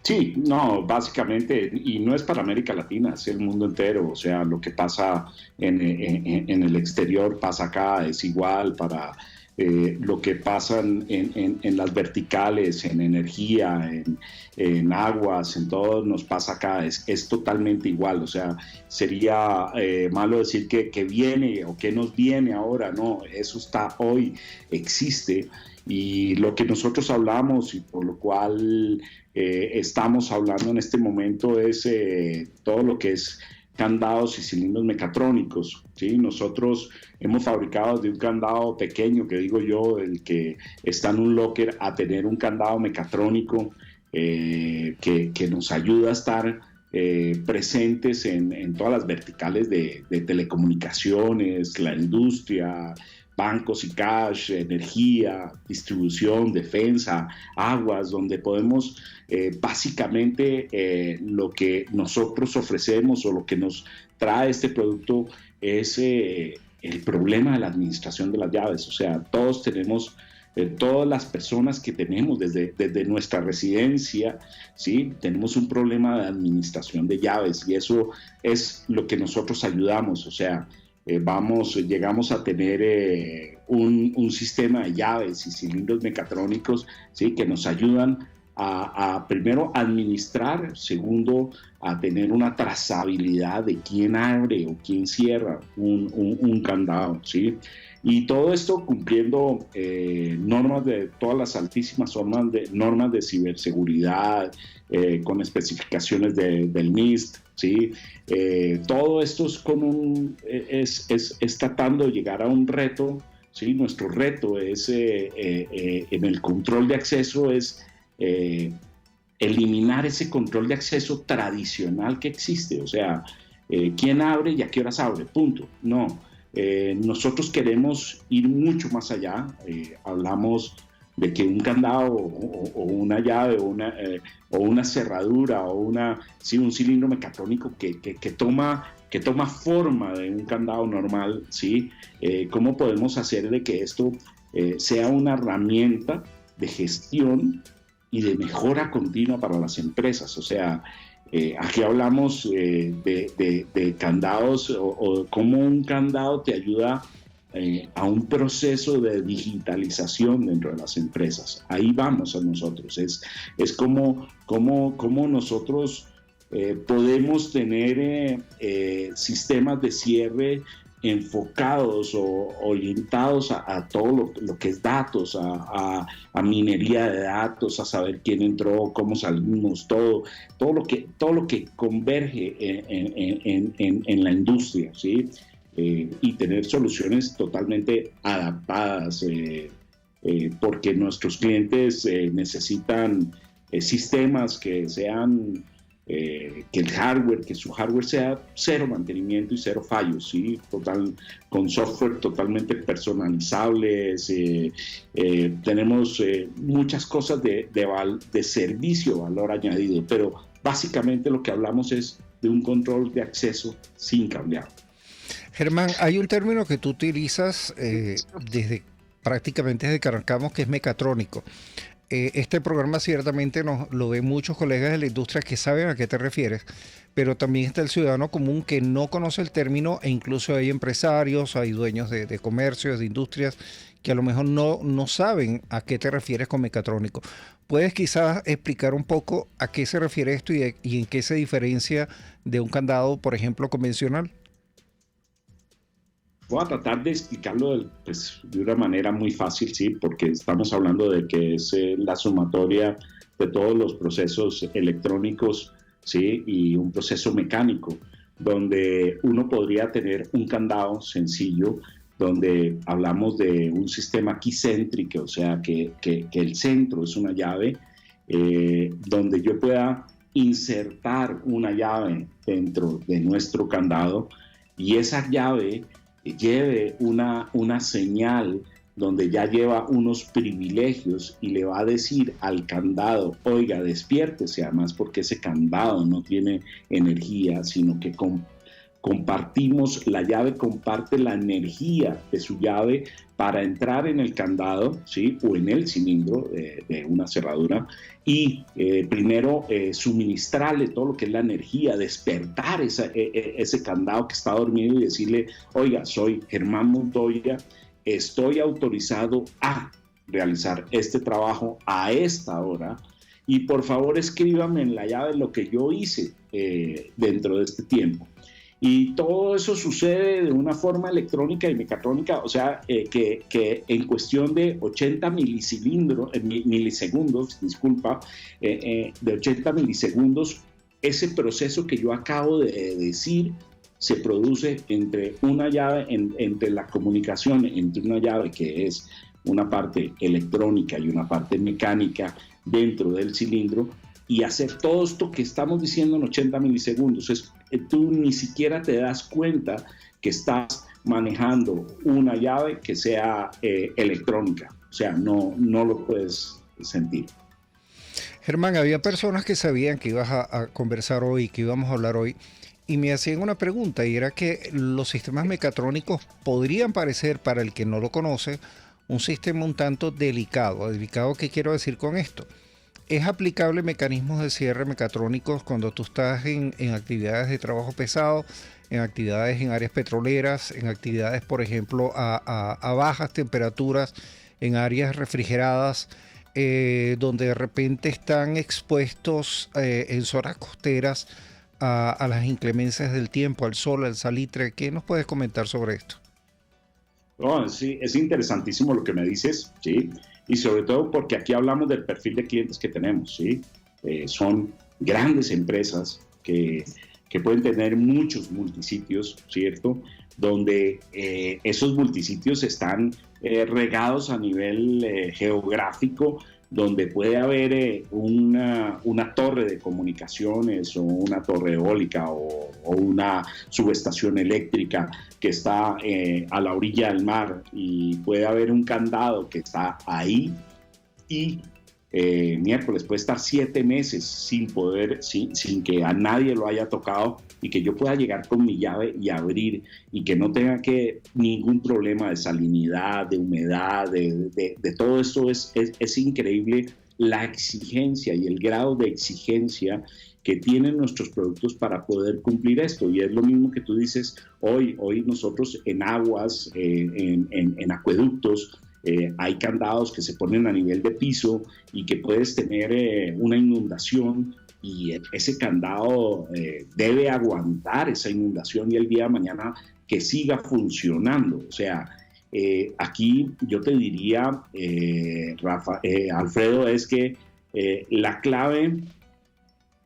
Sí, no, básicamente, y no es para América Latina, es el mundo entero. O sea, lo que pasa en el exterior pasa acá, es igual para lo que pasa en las verticales, en energía, en aguas, en todo, nos pasa acá, es totalmente igual. O sea, sería malo decir que viene o que nos viene ahora, no, eso está hoy, existe. Y lo que nosotros hablamos y por lo cual estamos hablando en este momento es todo lo que es candados y cilindros mecatrónicos, ¿sí? Nosotros hemos fabricado de un candado pequeño, que digo yo, el que está en un locker, a tener un candado mecatrónico que nos ayuda a estar presentes en todas las verticales de telecomunicaciones, la industria, bancos y cash, energía, distribución, defensa, aguas, donde podemos básicamente lo que nosotros ofrecemos o lo que nos trae este producto es el problema de la administración de las llaves. O sea, todos tenemos, todas las personas que tenemos desde nuestra residencia, ¿sí? Tenemos un problema de administración de llaves, y eso es lo que nosotros ayudamos. O sea, llegamos a tener un sistema de llaves y cilindros mecatrónicos, ¿sí? Que nos ayudan a primero administrar, segundo a tener una trazabilidad de quién abre o quién cierra un candado, ¿sí? Y todo esto cumpliendo normas de todas las altísimas normas de ciberseguridad, con especificaciones del NIST, ¿sí? Todo esto es tratando de llegar a un reto, ¿sí? Nuestro reto es en el control de acceso es eliminar ese control de acceso tradicional que existe. O sea, ¿quién abre y a qué horas abre? Punto. No. Nosotros queremos ir mucho más allá. Hablamos de que un candado o una llave o una cerradura o un cilindro mecatrónico que toma forma de un candado normal, ¿sí? ¿Cómo podemos hacer de que esto sea una herramienta de gestión y de mejora continua para las empresas? O sea, aquí hablamos de candados o cómo un candado te ayuda a un proceso de digitalización dentro de las empresas. Ahí vamos a nosotros. Es como nosotros podemos tener sistemas de cierre enfocados o orientados a todo lo que es datos, a minería de datos, a saber quién entró, cómo salimos, todo lo que converge en la industria, ¿sí? Y tener soluciones totalmente adaptadas, porque nuestros clientes necesitan sistemas que sean que su hardware sea cero mantenimiento y cero fallos, ¿sí? Con software totalmente personalizables. Tenemos muchas cosas de servicio, valor añadido, pero básicamente lo que hablamos es de un control de acceso sin cableado. Germán, hay un término que tú utilizas prácticamente desde que arrancamos, que es mecatrónico. Este programa ciertamente lo ven muchos colegas de la industria que saben a qué te refieres, pero también está el ciudadano común que no conoce el término, e incluso hay empresarios, hay dueños de comercios, de industrias, que a lo mejor no saben a qué te refieres con mecatrónico. ¿Puedes quizás explicar un poco a qué se refiere esto y en qué se diferencia de un candado, por ejemplo, convencional? Voy a tratar de explicarlo de una manera muy fácil, sí, porque estamos hablando de que es la sumatoria de todos los procesos electrónicos, sí, y un proceso mecánico, donde uno podría tener un candado sencillo, donde hablamos de un sistema key-centric, o sea, que el centro es una llave, donde yo pueda insertar una llave dentro de nuestro candado y esa llave lleve una señal donde ya lleva unos privilegios y le va a decir al candado, oiga, despiértese, además porque ese candado no tiene energía, sino que compartimos, la llave comparte la energía de su llave para entrar en el candado, ¿sí? O en el cilindro de una cerradura y primero suministrarle todo lo que es la energía, despertar ese candado que está dormido y decirle, oiga, soy Germán Montoya, estoy autorizado a realizar este trabajo a esta hora y por favor escríbame en la llave lo que yo hice dentro de este tiempo. Y todo eso sucede de una forma electrónica y mecatrónica, o sea, que en cuestión de 80 milisegundos, de 80 milisegundos, ese proceso que yo acabo de decir se produce entre una llave, entre la comunicación entre una llave que es una parte electrónica y una parte mecánica dentro del cilindro, y hacer todo esto que estamos diciendo en 80 milisegundos. Tú ni siquiera te das cuenta que estás manejando una llave que sea electrónica. O sea, no lo puedes sentir. Germán, había personas que sabían que ibas a conversar hoy, que íbamos a hablar hoy, y me hacían una pregunta, y era que los sistemas mecatrónicos podrían parecer, para el que no lo conoce, un sistema un tanto delicado. ¿Delicado qué quiero decir con esto? ¿Es aplicable mecanismos de cierre mecatrónicos cuando tú estás en actividades de trabajo pesado, en actividades en áreas petroleras, en actividades, por ejemplo, a bajas temperaturas, en áreas refrigeradas, donde de repente están expuestos en zonas costeras a las inclemencias del tiempo, al sol, al salitre? ¿Qué nos puedes comentar sobre esto? Oh, sí, es interesantísimo lo que me dices, ¿sí? Y sobre todo porque aquí hablamos del perfil de clientes que tenemos, ¿sí? Son grandes empresas que pueden tener muchos multisitios, ¿cierto? Donde esos multisitios están regados a nivel geográfico, donde puede haber una torre de comunicaciones o una torre eólica o una subestación eléctrica que está a la orilla del mar, y puede haber un candado que está ahí y miércoles puede estar 7 meses sin que a nadie lo haya tocado, y que yo pueda llegar con mi llave y abrir, y que no tenga ningún problema de salinidad, de humedad, de todo esto. Es increíble la exigencia y el grado de exigencia que tienen nuestros productos para poder cumplir esto. Y es lo mismo que tú dices, hoy nosotros en aguas, en acueductos, hay candados que se ponen a nivel de piso y que puedes tener una inundación, y ese candado debe aguantar esa inundación y el día de mañana que siga funcionando. O sea, aquí yo te diría, Alfredo, es que la clave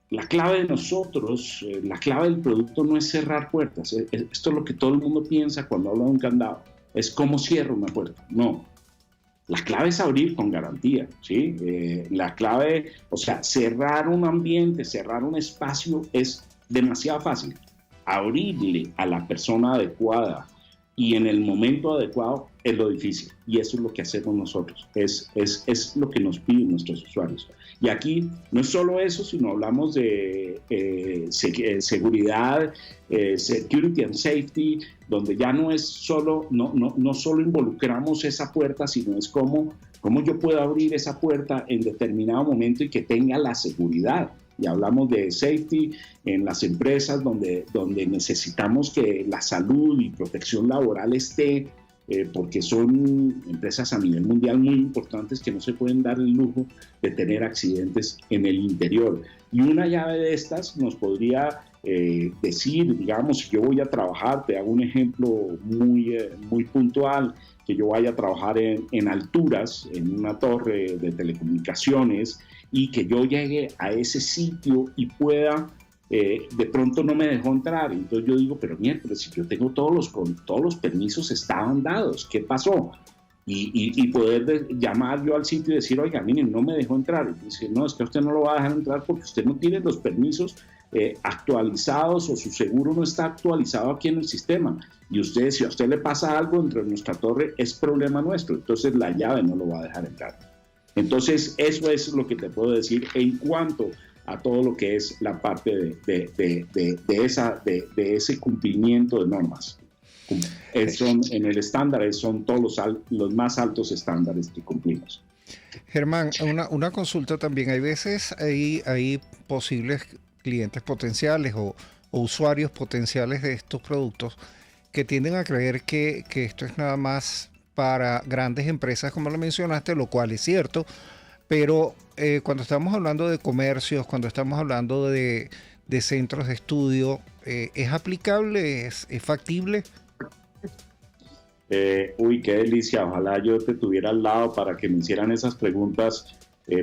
de nosotros, la clave del producto no es cerrar puertas. Esto es lo que todo el mundo piensa cuando habla de un candado, es cómo cierro una puerta. No. La clave es abrir con garantía, ¿sí? La clave, o sea, cerrar un ambiente, cerrar un espacio es demasiado fácil. Abrirle a la persona adecuada y en el momento adecuado es lo difícil. Y eso es lo que hacemos nosotros. Es lo que nos piden nuestros usuarios. Y aquí no es solo eso, sino hablamos de seguridad, security and safety, donde ya no es solo, no solo involucramos esa puerta, sino es cómo yo puedo abrir esa puerta en determinado momento y que tenga la seguridad. Y hablamos de safety en las empresas donde necesitamos que la salud y protección laboral esté, porque son empresas a nivel mundial muy importantes que no se pueden dar el lujo de tener accidentes en el interior. Y una llave de estas nos podría decir, digamos, si yo voy a trabajar, te hago un ejemplo muy puntual, que yo vaya a trabajar en alturas, en una torre de telecomunicaciones, y que yo llegue a ese sitio y pueda, de pronto no me dejó entrar. Entonces yo digo, pero miércoles, si yo tengo todos los permisos estaban dados, ¿qué pasó? Y poder llamar yo al sitio y decir, oiga, miren, no me dejó entrar. Y dice, no, es que usted no lo va a dejar entrar porque usted no tiene los permisos actualizados, o su seguro no está actualizado aquí en el sistema. Y usted, si a usted le pasa algo dentro de nuestra torre, es problema nuestro. Entonces la llave no lo va a dejar entrar. Entonces eso es lo que te puedo decir en cuanto a todo lo que es la parte de ese cumplimiento de normas. En el estándar son todos los más altos estándares que cumplimos. Germán, una consulta también. Hay veces hay posibles clientes potenciales o usuarios potenciales de estos productos que tienden a creer que esto es nada más para grandes empresas, como lo mencionaste, lo cual es cierto, pero cuando estamos hablando de comercios, cuando estamos hablando de centros de estudio, ¿es aplicable? ¿Es factible? Uy, qué delicia. Ojalá yo te tuviera al lado para que me hicieran esas preguntas.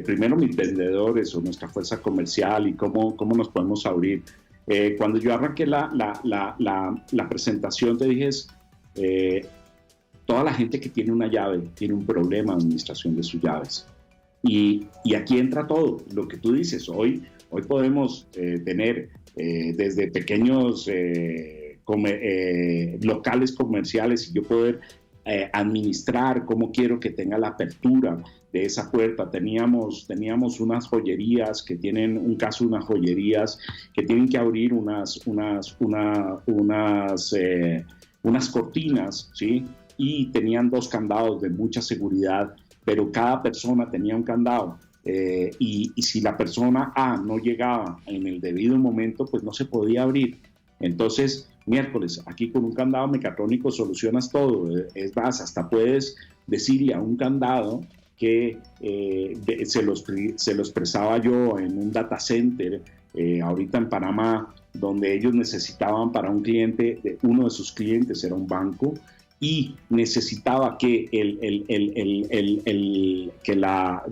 Primero mis vendedores o nuestra fuerza comercial y cómo nos podemos abrir. Cuando yo arranqué la presentación, te dije, toda la gente que tiene una llave tiene un problema de administración de sus llaves. Y aquí entra todo lo que tú dices. Hoy podemos tener desde pequeños locales comerciales, y yo poder administrar cómo quiero que tenga la apertura de esa puerta. Teníamos unas joyerías que tienen unas joyerías que tienen que abrir unas cortinas, ¿sí? Y tenían 2 candados de mucha seguridad, pero cada persona tenía un candado. Y si la persona A no llegaba en el debido momento, pues no se podía abrir. Entonces, miércoles, aquí con un candado mecatrónico solucionas todo. Es más, hasta puedes decirle a un candado que se lo expresaba yo en un data center ahorita en Panamá, donde ellos necesitaban para un cliente, uno de sus clientes era un banco, y necesitaba que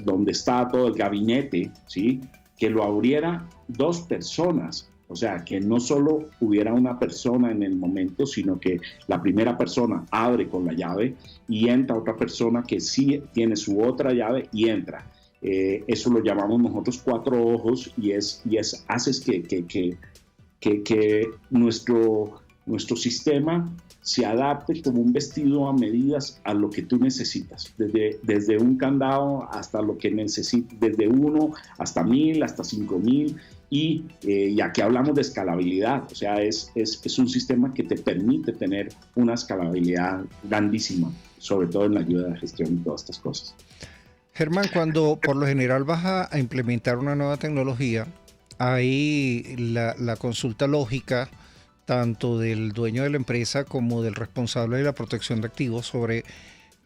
donde estaba todo el gabinete, ¿sí?, que lo abriera 2 personas. O sea, que no solo hubiera una persona en el momento, sino que la primera persona abre con la llave y entra otra persona que sí tiene su otra llave y entra. eso lo llamamos nosotros 4 ojos y haces que nuestro sistema se adapte como un vestido a medidas a lo que tú necesitas, desde un candado hasta lo que necesitas, desde 1 hasta 1000, hasta 5000, y ya que hablamos de escalabilidad, o sea, es un sistema que te permite tener una escalabilidad grandísima, sobre todo en la ayuda de gestión y todas estas cosas. Germán, cuando por lo general vas a implementar una nueva tecnología, hay la consulta lógica tanto del dueño de la empresa como del responsable de la protección de activos sobre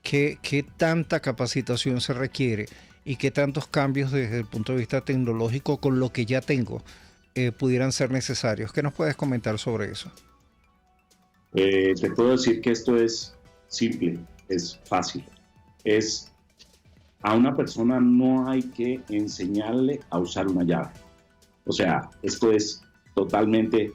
qué tanta capacitación se requiere y qué tantos cambios desde el punto de vista tecnológico con lo que ya tengo pudieran ser necesarios. ¿Qué nos puedes comentar sobre eso? Te puedo decir que esto es simple, es fácil. A una persona no hay que enseñarle a usar una llave. O sea, esto es totalmente...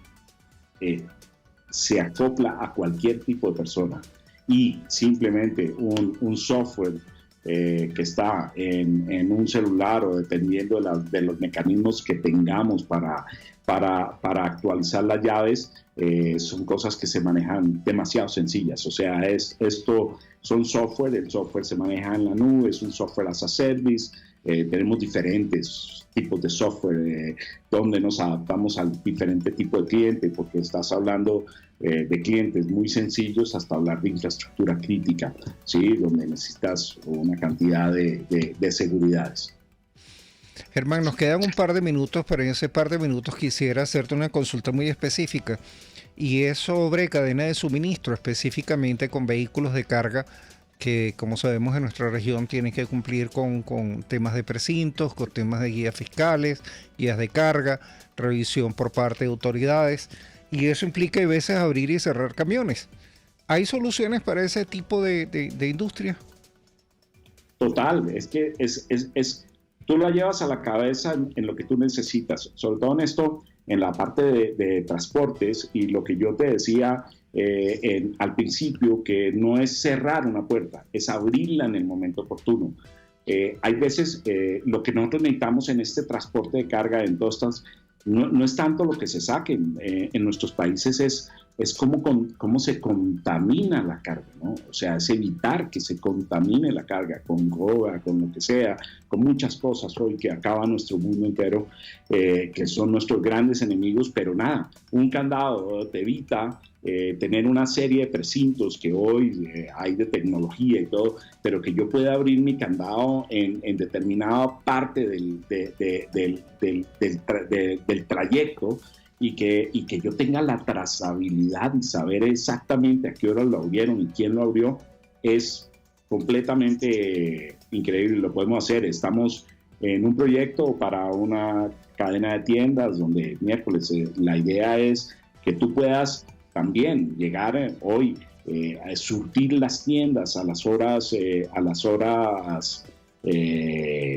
se acopla a cualquier tipo de persona, y simplemente un software que está en un celular, o dependiendo de los mecanismos que tengamos para actualizar las llaves, son cosas que se manejan demasiado sencillas. O sea, esto son software, el software se maneja en la nube, es un software as a service. Tenemos diferentes tipos de software donde nos adaptamos al diferente tipo de cliente, porque estás hablando de clientes muy sencillos hasta hablar de infraestructura crítica, ¿sí? Donde necesitas una cantidad de seguridades. Germán, nos quedan un par de minutos, pero en ese par de minutos quisiera hacerte una consulta muy específica, y es sobre cadena de suministro, específicamente con vehículos de carga que, como sabemos, en nuestra región tienen que cumplir con temas de precintos, con temas de guías fiscales, guías de carga, revisión por parte de autoridades, y eso implica a veces abrir y cerrar camiones. ¿Hay soluciones para ese tipo de industria? Total, es que tú lo llevas a la cabeza en lo que tú necesitas, sobre todo en esto, en la parte de transportes, y lo que yo te decía al principio, que no es cerrar una puerta, es abrirla en el momento oportuno. Hay veces lo que nosotros necesitamos en este transporte de carga, en todas estas, no es tanto lo que se saque en nuestros países, es cómo se contamina la carga, ¿no? O sea, es evitar que se contamine la carga con droga, con lo que sea, con muchas cosas hoy que acaba nuestro mundo entero, que son nuestros grandes enemigos. Pero nada, un candado te evita tener una serie de precintos que hoy hay de tecnología y todo, pero que yo pueda abrir mi candado en determinada parte del trayecto, y que yo tenga la trazabilidad y saber exactamente a qué hora lo abrieron y quién lo abrió, es completamente increíble. Lo podemos hacer. Estamos en un proyecto para una cadena de tiendas donde miércoles la idea es que tú puedas también llegar hoy a surtir las tiendas a las horas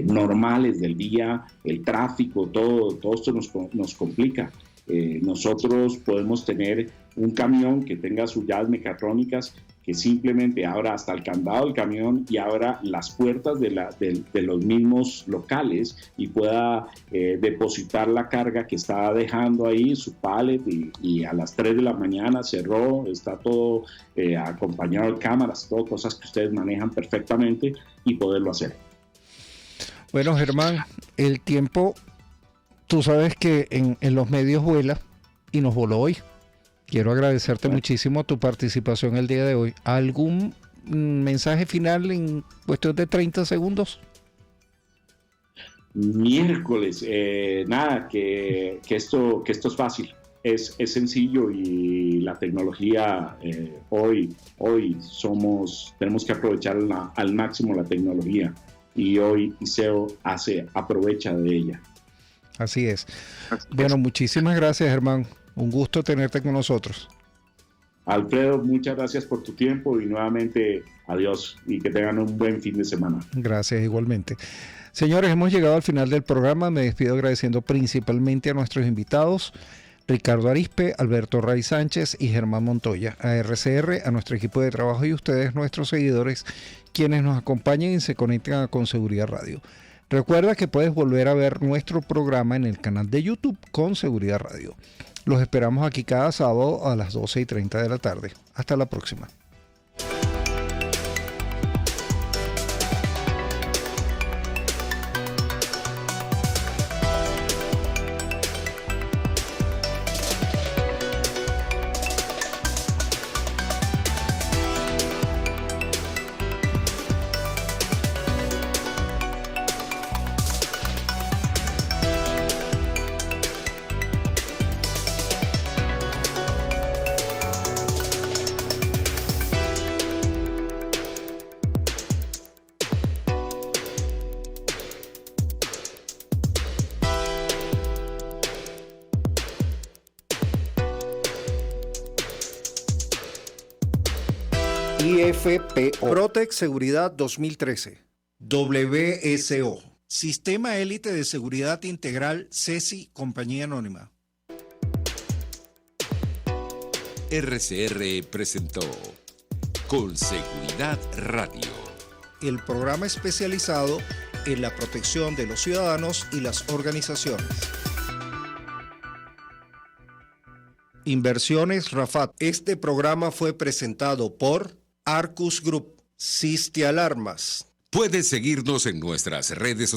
normales del día. El tráfico, todo esto nos complica. Nosotros podemos tener un camión que tenga sus llaves mecatrónicas, que simplemente abra hasta el candado del camión y abra las puertas de los mismos locales, y pueda depositar la carga que está dejando ahí, su pallet, y a las 3 de la mañana cerró, está todo acompañado de cámaras, todo cosas que ustedes manejan perfectamente, y poderlo hacer. Bueno, Germán, el tiempo, tú sabes que en los medios vuela, y nos voló hoy. Quiero agradecerte muchísimo tu participación el día de hoy. ¿Algún mensaje final en cuestión de 30 segundos? Miércoles, nada, que esto es fácil, es sencillo, y la tecnología hoy tenemos que aprovechar al máximo la tecnología, y hoy ISEO aprovecha de ella. Así es. Bueno, muchísimas gracias, Germán. Un gusto tenerte con nosotros. Alfredo, muchas gracias por tu tiempo, y nuevamente adiós, y que tengan un buen fin de semana. Gracias, igualmente. Señores, hemos llegado al final del programa. Me despido agradeciendo principalmente a nuestros invitados, Ricardo Arispe, Alberto Ray Sánchez y Germán Montoya, a RCR, a nuestro equipo de trabajo y ustedes, nuestros seguidores, quienes nos acompañan y se conectan a Con Seguridad Radio. Recuerda que puedes volver a ver nuestro programa en el canal de YouTube con Seguridad Radio. Los esperamos aquí cada sábado a las 12:30 de la tarde. Hasta la próxima. IFPO, Protec Seguridad 2013, WSO, Sistema Élite de Seguridad Integral CESI, Compañía Anónima. RCR presentó Con Seguridad Radio, el programa especializado en la protección de los ciudadanos y las organizaciones. Inversiones Rafat. Este programa fue presentado por Arcus Group, Sistealarmas. puedes seguirnos en nuestras redes sociales.